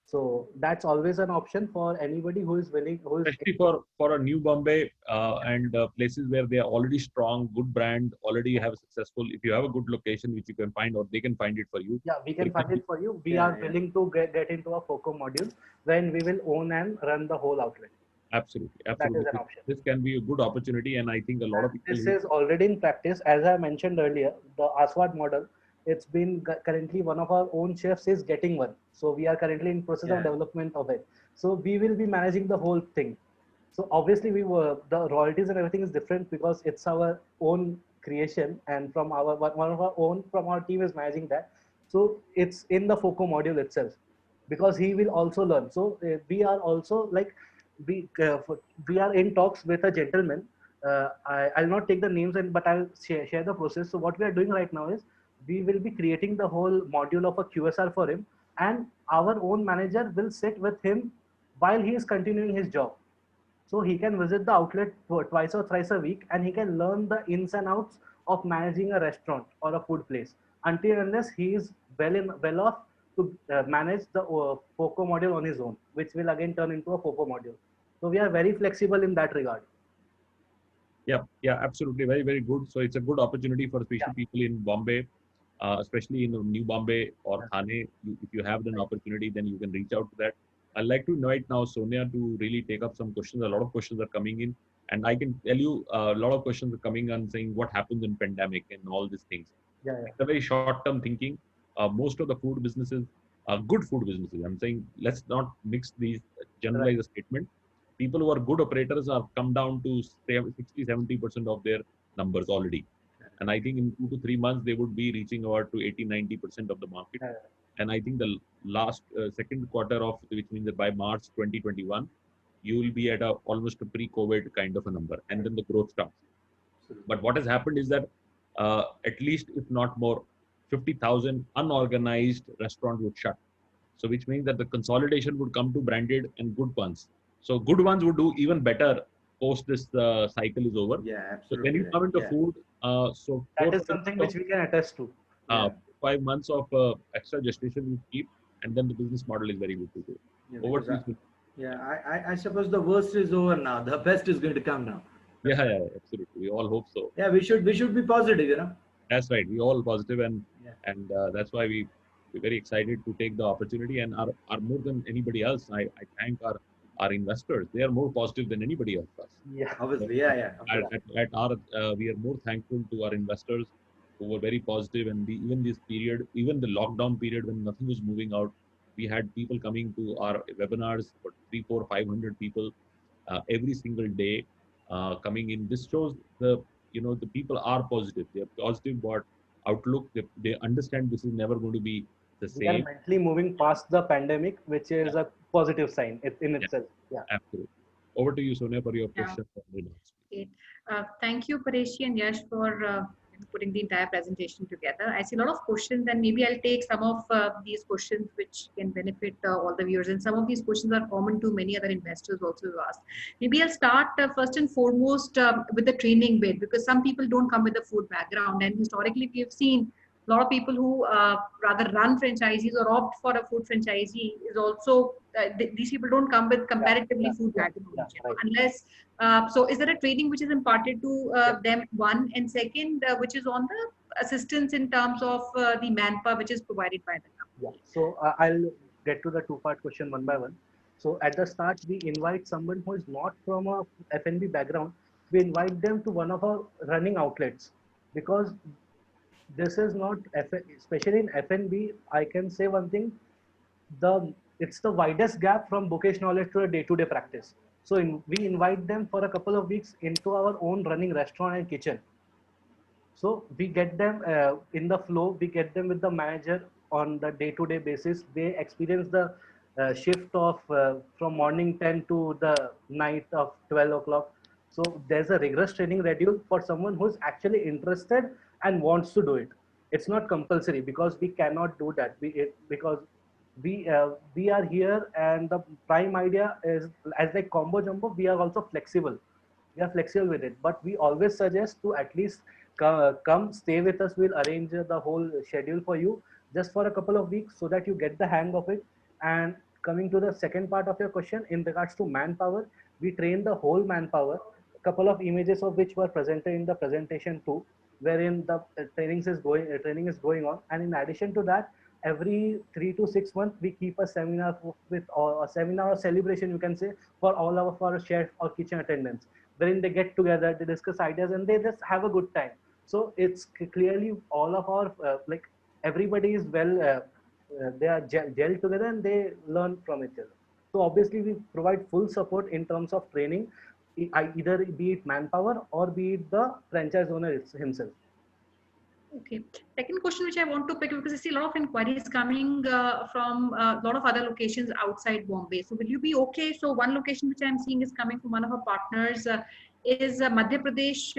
So that's always an option for anybody who is willing, who is Especially for a new Bombay and places where they are already strong, good brand, already have successful. If you have a good location which you can find, or they can find it for you. yeah, we So can it can find it for you. We Yeah, are yeah. willing to get into a FOCO module when we will own and run the whole outlet. absolutely, That is absolutely. an option. This can be a good opportunity, and I think a lot of people This who is already in practice. As I mentioned earlier, the Aswad model, it's been currently one of our own chefs is getting one. So we are currently in process of Yeah. development of it. So we will be managing the whole thing. So obviously we were, the royalties and everything is different because it's our own creation, and from our one of our own from our team is managing that. So it's in the FOCO module itself because he will also learn. So we are also like we are in talks with a gentleman. I'll not take the names, but I'll share the process. So what we are doing right now is we will be creating the whole module of a QSR for him, and our own manager will sit with him while he is continuing his job. So he can visit the outlet twice or thrice a week, and he can learn the ins and outs of managing a restaurant or a food place until unless he is well off to manage the FOCO module on his own, which will again turn into a FOCO module. So we are very flexible in that regard. Yeah, yeah, absolutely. Very, very good. So it's a good opportunity for Yeah. especially people in Bombay, especially in New Bombay or Yeah. Thane. If you have an opportunity, then you can reach out to that. I'd like to invite now Sonia to really take up some questions. A lot of questions are coming in, and I can tell you a lot of questions are coming on saying what happens in pandemic and all these things. Yeah, yeah. It's a very short-term thinking. Most of the food businesses are good food businesses. I'm saying let's not mix these, Right. generalize the statement. People who are good operators are come down to 60-70% of their numbers already. And I think in 2 to 3 months, they would be reaching about to 80-90% of the market. Yeah, And I think the last second quarter of, which means that by March 2021, you will be at almost a pre-COVID kind of a number. And then the growth starts. But what has happened is that at least, if not more, 50,000 unorganized restaurants would shut. So which means that the consolidation would come to branded and good ones. So good ones would do even better post this cycle is over. Yeah, So when absolutely you right. come into Yeah. food, so that four is five something months which we can attest to. of, Yeah. 5 months of extra gestation you keep, and then the business model is very good to go. Yeah, Over because to you. Sunil. I suppose the worst is over now. The best is going to come now. Yeah, yeah, absolutely. We all hope so. Yeah, we should be positive, you know. That's right. We all positive, and Yeah. that's why we're very excited to take the opportunity, and are more than anybody else. I thank our investors. They are more positive than anybody else. Yeah. Obviously, yeah, yeah. Of At, course. at our we are more thankful to our investors who were very positive, and even this period, even the lockdown period when nothing was moving out, we had people coming to our webinars, for 3, 4, 500 people every single day coming in. This shows the people are positive. They are positive about outlook. They understand this is never going to be the We are same. mentally moving past the pandemic, which is Yeah, a positive sign in yeah, itself. Yeah. absolutely. Over to you, Sonia, for your Yeah. question and remarks. Okay. Thank you, Pareshi and Yash, for putting the entire presentation together. I see a lot of questions, and maybe I'll take some of these questions which can benefit all the viewers. And some of these questions are common to many other investors also who asked. Maybe I'll start first and foremost with the training bit, because some people don't come with a food background, and historically we have seen a lot of people who rather run franchisees or opt for a food franchisee is also these people don't come with comparatively food background, Right. unless so is there a training which is imparted to them, one, and second, which is on the assistance in terms of the manpower which is provided by the Yeah. company? So I'll get to the two-part question one by one. So at the start, we invite someone who is not from a F&B background. We invite them to one of our running outlets, because this is not especially in F&B. I can say one thing: it's the widest gap from bookish knowledge to a day-to-day practice. So we invite them for a couple of weeks into our own running restaurant and kitchen. So we get them in the flow. We get them with the manager on the day-to-day basis. They experience the shift of from morning 10 to the night of 12 o'clock. So there's a rigorous training schedule for someone who's actually interested and wants to do it. It's not compulsory, because we cannot do that. Because we are here, and the prime idea is, as like Combo Jumbo, we are also flexible. We are flexible with it, but we always suggest to at least come stay with us. We'll arrange the whole schedule for you just for a couple of weeks, so that you get the hang of it. And coming to the second part of your question, in regards to manpower, we train the whole manpower. Couple of images of which were presented in the presentation too, wherein the training is going on. And in addition to that, every 3 to 6 months, we keep a seminar with a seminar or celebration, you can say, for all of our chef or kitchen attendants, wherein they get together, they discuss ideas, and they just have a good time. So it's clearly all of our like everybody is they are gelled together and they learn from each other. So obviously we provide full support in terms of training, either be it manpower or be it the franchise owner himself. Okay. Second question, which I want to pick, because I see a lot of inquiries coming from a lot of other locations outside Bombay. So will you be okay? So one location which I'm seeing is coming from one of our partners is Madhya Pradesh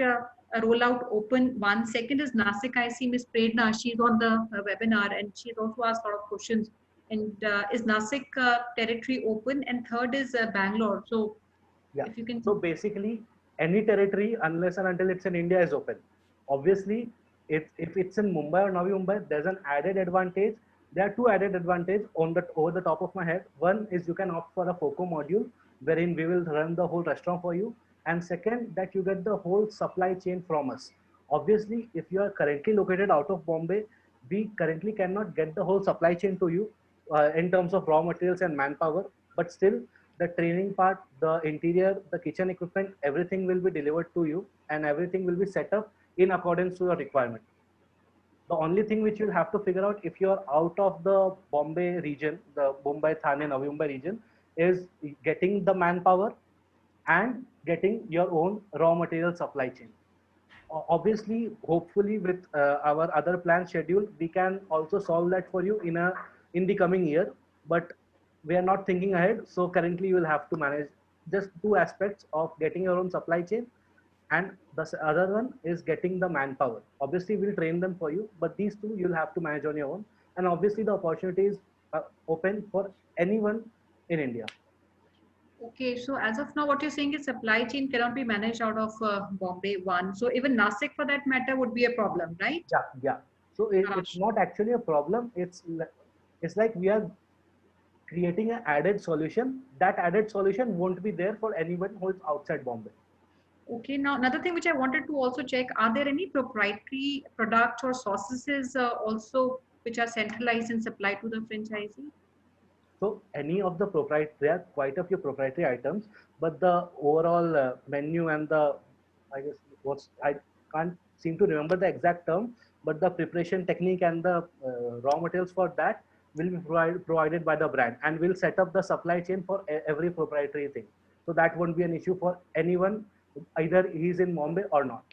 rollout open. One second is Nasik. I see Miss Predna. She's on the webinar and she's also asked a lot of questions. And is Nasik territory open? And third is Bangalore. So Yeah. if you can. So basically, any territory, unless and until it's in India, is open. Obviously, if it's in Mumbai or Navi Mumbai, there's an added advantage. There are two added advantages over the top of my head. One is you can opt for a FOCO module, wherein we will run the whole restaurant for you. And second, that you get the whole supply chain from us. Obviously, if you are currently located out of Bombay, we currently cannot get the whole supply chain to you in terms of raw materials and manpower. But still, the training part, the interior, the kitchen equipment, everything will be delivered to you, and everything will be set up in accordance to your requirement. The only thing which you'll have to figure out if you're out of the Bombay region, the Mumbai, Thane, Navi Mumbai region, is getting the manpower and getting your own raw material supply chain. Obviously, hopefully, with our other plan schedule, we can also solve that for you in the coming year. But we are not thinking ahead, so currently you will have to manage just two aspects of getting your own supply chain, and the other one is getting the manpower. Obviously, we'll train them for you, but these two you'll have to manage on your own. And obviously, the opportunity is open for anyone in India. Okay, so as of now, what you're saying is supply chain cannot be managed out of Bombay one. So even Nasik, for that matter, would be a problem, right? Yeah, yeah. So it's not actually a problem. It's like we are creating an added solution. That added solution won't be there for anyone who is outside Bombay. Okay, now another thing which I wanted to also check, are there any proprietary products or sauces also which are centralized and supplied to the franchisee? So any of the proprietary, there are quite a few proprietary items, but the overall menu and I guess I can't seem to remember the exact term, but the preparation technique and the raw materials for that will be provided by the brand, and we'll set up the supply chain for every proprietary thing. So that won't be an issue for anyone, either he's in Bombay or not.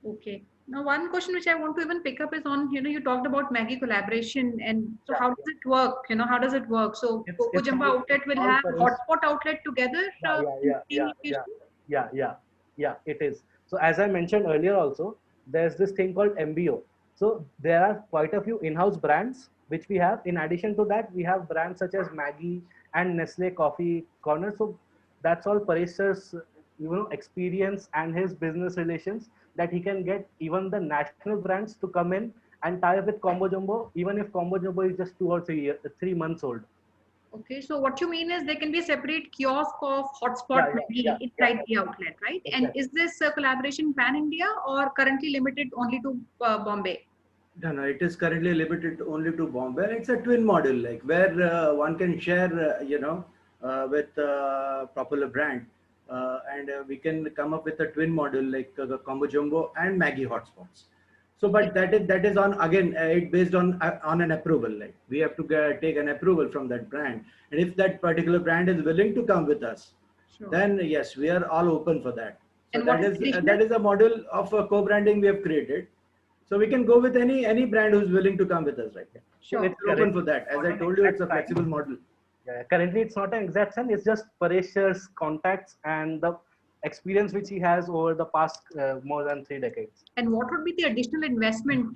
Okay. Now, one question which I want to even pick up is on, you talked about Maggie collaboration, and so how does it work? How does it work? So Coco Jumbo outlet will have hotspot outlet together? Yeah, it is. So as I mentioned earlier also, there's this thing called MBO. So there are quite a few in-house brands which we have. In addition to that, we have brands such as Maggie and Nestle Coffee Corner. So that's all Paresh sir's experience and his business relations, that he can get even the national brands to come in and tie up with Combo Jumbo, even if Combo Jumbo is just 2 or 3 months old. Okay, so what you mean is there can be a separate kiosk of hotspot inside the outlet, right? Exactly. And is this collaboration pan-India or currently limited only to Bombay? No, it is currently limited only to Bombay. It's a twin model, like where one can share, with popular brand, and we can come up with a twin model like Combo Jumbo and Maggie hotspots. So, but that is on again it based on an approval. Like we have to take an approval from that brand, and if that particular brand is willing to come with us, then yes, we are all open for that. So that is a model of co-branding we have created. So we can go with any brand who's willing to come with us, right? Sure. It's open for that. As I told you, it's a flexible model. Yeah, currently it's not an exact science. It's just Paresh sir's contacts and the experience which he has over the past more than 3 decades. And what would be the additional investment?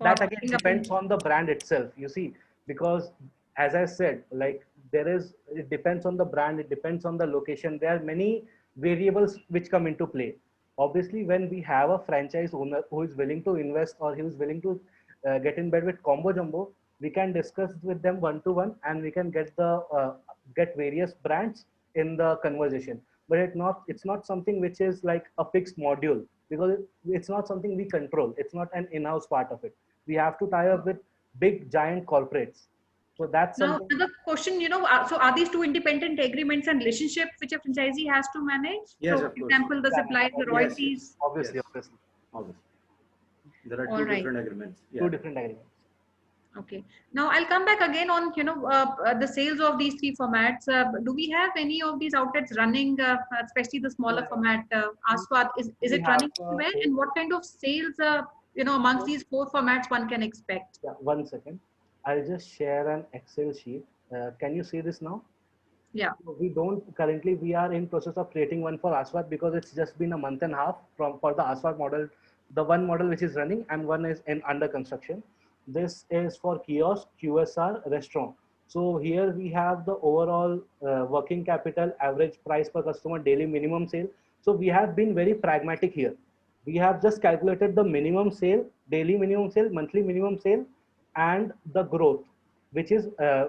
That again depends on the brand itself, you see, because as I said, like it depends on the brand, it depends on the location. There are many variables which come into play. Obviously, when we have a franchise owner who is willing to invest or he is willing to get in bed with Combo Jumbo, we can discuss with them one to one, and we can get various brands in the conversation. But it's not something which is like a fixed module, because it's not something we control. It's not an in-house part of it. We have to tie up with big giant corporates. So that's Now, something. another question, so are these two independent agreements and relationships which a franchisee has to manage? Yes, So, of for course. example, the supplies, the Yes, royalties. Obviously, Yes. obviously, Obviously. There are All two right. different agreements. Yeah. two different agreements. Okay. Now I'll come back again on the sales of these three formats. Do we have any of these outlets running, especially the smaller format? Aswad, is We it have, running well? And what kind of sales amongst these four formats one can expect? yeah, 1 second. I'll just share an Excel sheet. Can you see this now? Yeah. We don't currently. We are in process of creating one for Aswad, because it's just been a month and a half for the Aswad model, the one model which is running, and one is in under construction. This is for kiosk, QSR, restaurant. So here we have the overall working capital, average price per customer, daily minimum sale. So we have been very pragmatic here. We have just calculated the minimum sale, daily minimum sale, monthly minimum sale, and the growth, which is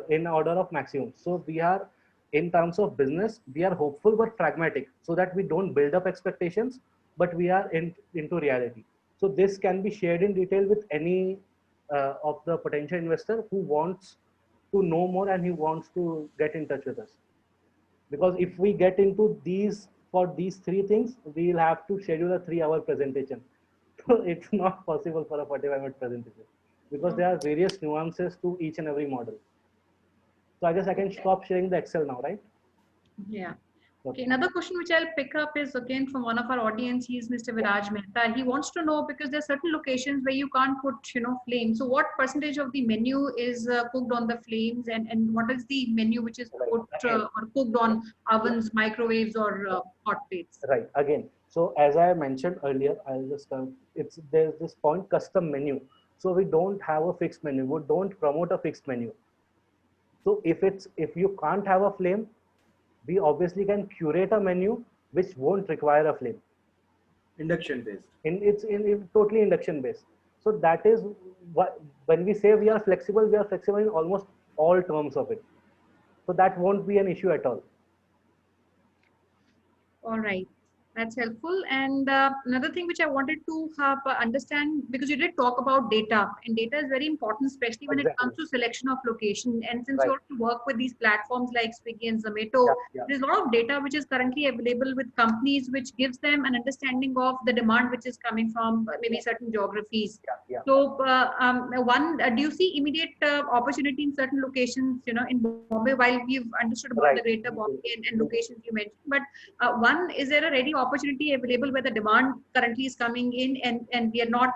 in order of maximum. So we are, in terms of business, we are hopeful but pragmatic, so that we don't build up expectations, but we are into reality. So this can be shared in detail with any of the potential investor who wants to know more and who wants to get in touch with us. Because if we get into these, for these three things, we'll have to schedule a 3-hour presentation. So it's not possible for a 45-minute presentation, because there are various nuances to each and every model. So I guess I can stop sharing the Excel now, right? Yeah. Okay, Okay. another question which I'll pick up is again from one of our audience. He's Mr. Viraj Mehta. He wants to know, because there are certain locations where you can't put, flames. So what percentage of the menu is cooked on the flames, and what is the menu which is put or cooked on ovens, microwaves, or hot plates? Right. Again, so as I mentioned earlier, I'll just there's this point, custom menu. So we don't have a fixed menu. We don't promote a fixed menu. So if you can't have a flame, we obviously can curate a menu which won't require a flame. Induction based. It's totally induction based. So that is what, when we say we are flexible in almost all terms of it. So that won't be an issue at all. All right, that's helpful. And another thing which I wanted to understand, because you did talk about data, and data is very important, especially when it comes to selection of location. And since you also work with these platforms like Swiggy and Zomato, there's a lot of data which is currently available with companies, which gives them an understanding of the demand which is coming from maybe certain geographies. So, do you see immediate opportunity in certain locations, in Bombay, while we've understood about the greater Bombay and locations you mentioned, but one, is there a ready opportunity available where the demand currently is coming in, and we are not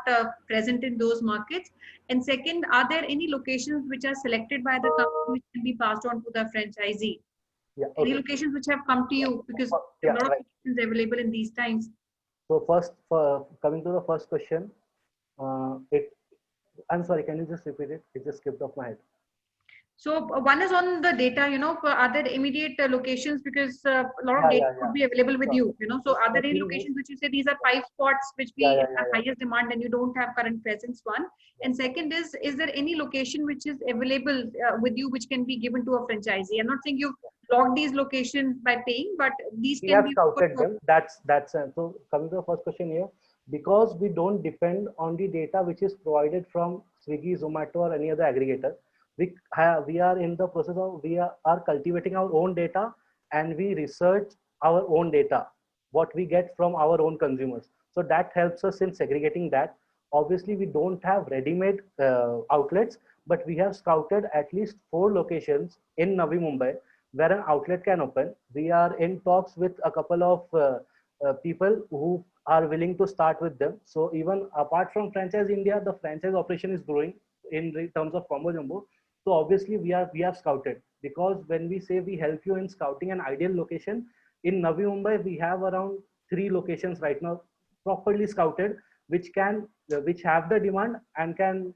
present in those markets? And second, are there any locations which are selected by the company which can be passed on to the franchisee? Any locations which have come to you, because a lot of locations available in these times? So first, coming to the first question, I'm sorry, can you just repeat it? It just skipped off my head. So one is on the data, are there immediate locations, because a lot of data could be available with you, so are there any locations which you say these are 5 spots which we have highest demand and you don't have current presence, one? And second is there any location which is available with you which can be given to a franchisee? I'm not saying you've logged these locations by paying, but these We can have be scouted them. So coming to the first question here, because we don't depend on the data which is provided from Swiggy, Zomato, or any other aggregator. We are in the process of, we are cultivating our own data, and we research our own data, what we get from our own consumers. So that helps us in segregating that. Obviously, we don't have ready-made outlets, but we have scouted at least 4 locations in Navi Mumbai where an outlet can open. We are in talks with a couple of people who are willing to start with them. So even apart from Franchise India, the franchise operation is growing in terms of Combo Jumbo. So obviously we have scouted, because when we say we help you in scouting an ideal location, in Navi Mumbai we have around 3 locations right now properly scouted, which have the demand and can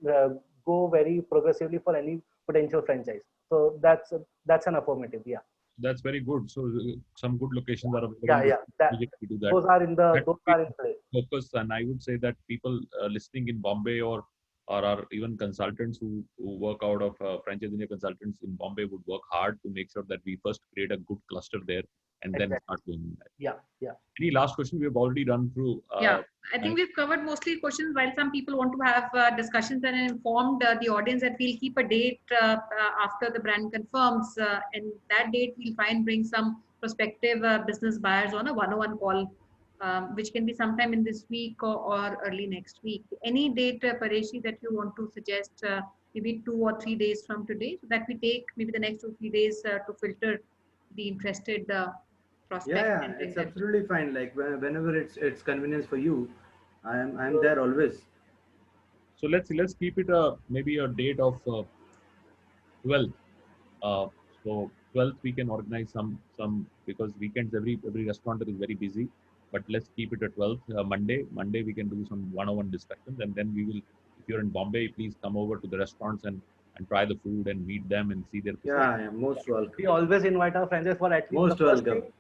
go very progressively for any potential franchise. So that's an affirmative. Yeah. That's very good. So some good locations are available. Yeah. Those are in play. Focus, and I would say that people listening in Bombay or or our even consultants who work out of Franchise India consultants in Bombay would work hard to make sure that we first create a good cluster there and then Exactly. start doing that. Yeah, yeah. Any last question? We have already run through. Yeah, I think we've covered mostly questions. While some people want to have discussions and informed the audience that we'll keep a date after the brand confirms, and that date we'll try and bring some prospective business buyers on a one-on-one call, which can be sometime in this week or early next week. Any date, Pareshi, that you want to suggest? Maybe 2 or 3 days from today, so that we take maybe the next 2 or 3 days to filter the interested prospects. Yeah, and bring it's them. absolutely fine. Like whenever it's convenience for you, I'm there always. So let's keep it maybe a date of 12th. So 12th we can organize some because weekends every restaurateur is very busy. But let's keep it at 12th Monday. Monday we can do some one-on-one discussions, and then we will. If you're in Bombay, please come over to the restaurants and try the food and meet them and see their facilities. Yeah, most welcome. We always invite our franchise for at least Most the first welcome. thing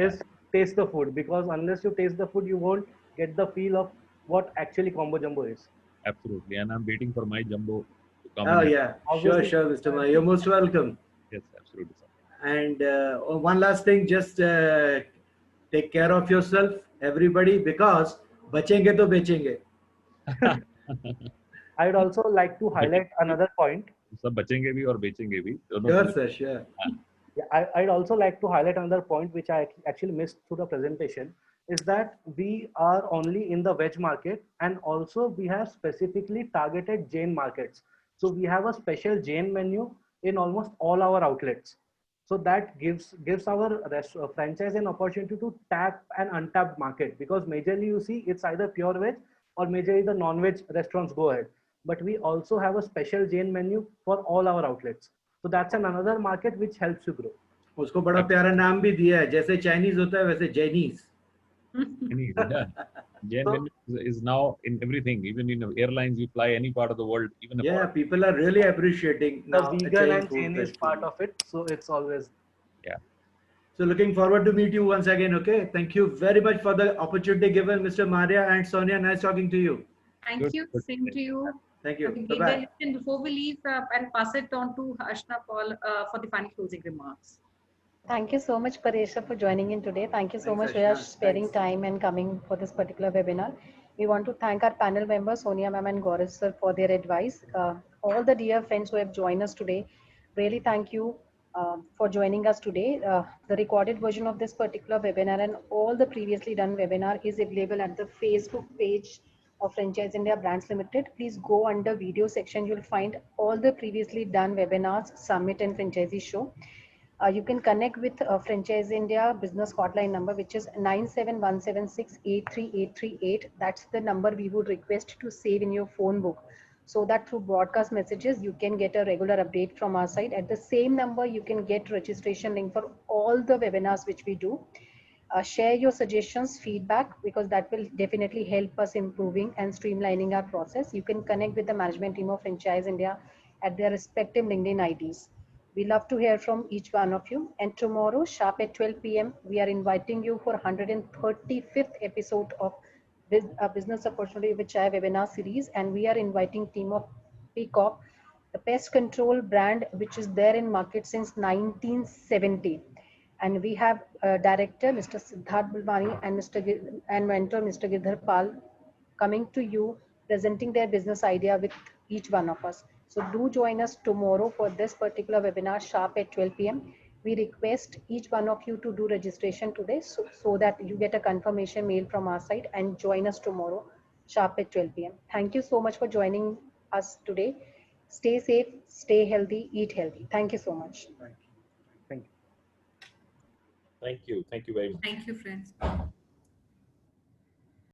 is taste the food, because unless you taste the food, you won't get the feel of what actually Combo Jumbo is. Absolutely, and I'm waiting for my jumbo to come. Oh in. yeah, Obviously. sure, Mr. Ma. You're most welcome. Yes, absolutely. Sir. And one last thing, just take care of yourself, everybody, because bachenge to bechenge. I'd also like to highlight another point. सब बचेंगे भी और बेचेंगे भी दोनों Sure, cheese- sir, sure. Yeah, I'd also like to highlight another point which I actually missed through the presentation, is that we are only in the veg market, and also we have specifically targeted Jain markets. So we have a special Jain menu in almost all our outlets. So that gives our franchise an opportunity to tap an untapped market, because majorly you see it's either pure veg or majorly the non-veg restaurants go ahead. But we also have a special Jain menu for all our outlets. So that's another market which helps you grow. उसको बड़ा प्यारा नाम भी दिया है, जैसे Chinese होता है वैसे Chinese. Chinese, yeah. Jain So- menu is now in everything. Even in airlines, you fly any part of the world. Even Yeah, abroad. people are really appreciating The now vegan Chinese and food Chinese festival. part of it, so it's always. So looking forward to meet you once again. Okay, thank you very much for the opportunity given, Mr. Maria and Sonia. Nice talking to you. Thank Good, you. good. Same to you. Thank For you. the Bye great bye. direction. Before we leave, I'll pass it on to Ashna Paul for the final closing remarks. Thank you so much, Paresha, for joining in today. Thank you so Thanks, much for Ashna. sparing Thanks. time and coming for this particular webinar. We want to thank our panel members, Sonia ma'am and Gaurav sir, for their advice. All the dear friends who have joined us today, really thank you for joining us today. The recorded version of this particular webinar and all the previously done webinar is available at the Facebook page of Franchise India Brands Limited. Please go under video section. You'll find all the previously done webinars, summit and franchisee show. You can connect with Franchise India business hotline number, which is 97176 That's the number we would request to save in your phone book, so that through broadcast messages, you can get a regular update from our side. At the same number, you can get registration link for all the webinars which we do. Share your suggestions, feedback, because that will definitely help us improving and streamlining our process. You can connect with the management team of Franchise India at their respective LinkedIn IDs. We love to hear from each one of you. And tomorrow, sharp at 12 p.m., we are inviting you for 135th episode of Business Opportunity with Chai webinar series. And we are inviting team of Peacock, the pest control brand, which is there in market since 1970. And we have director Mr. Siddharth Bulwani and and mentor Mr. Girdhar Pal coming to you, presenting their business idea with each one of us. So do join us tomorrow for this particular webinar sharp at 12 p.m. We request each one of you to do registration today, so that you get a confirmation mail from our side and join us tomorrow sharp at 12 p.m. Thank you so much for joining us today. Stay safe, stay healthy, eat healthy. Thank you so much. Thank you. Thank you. Thank you very much. Thank you, friends.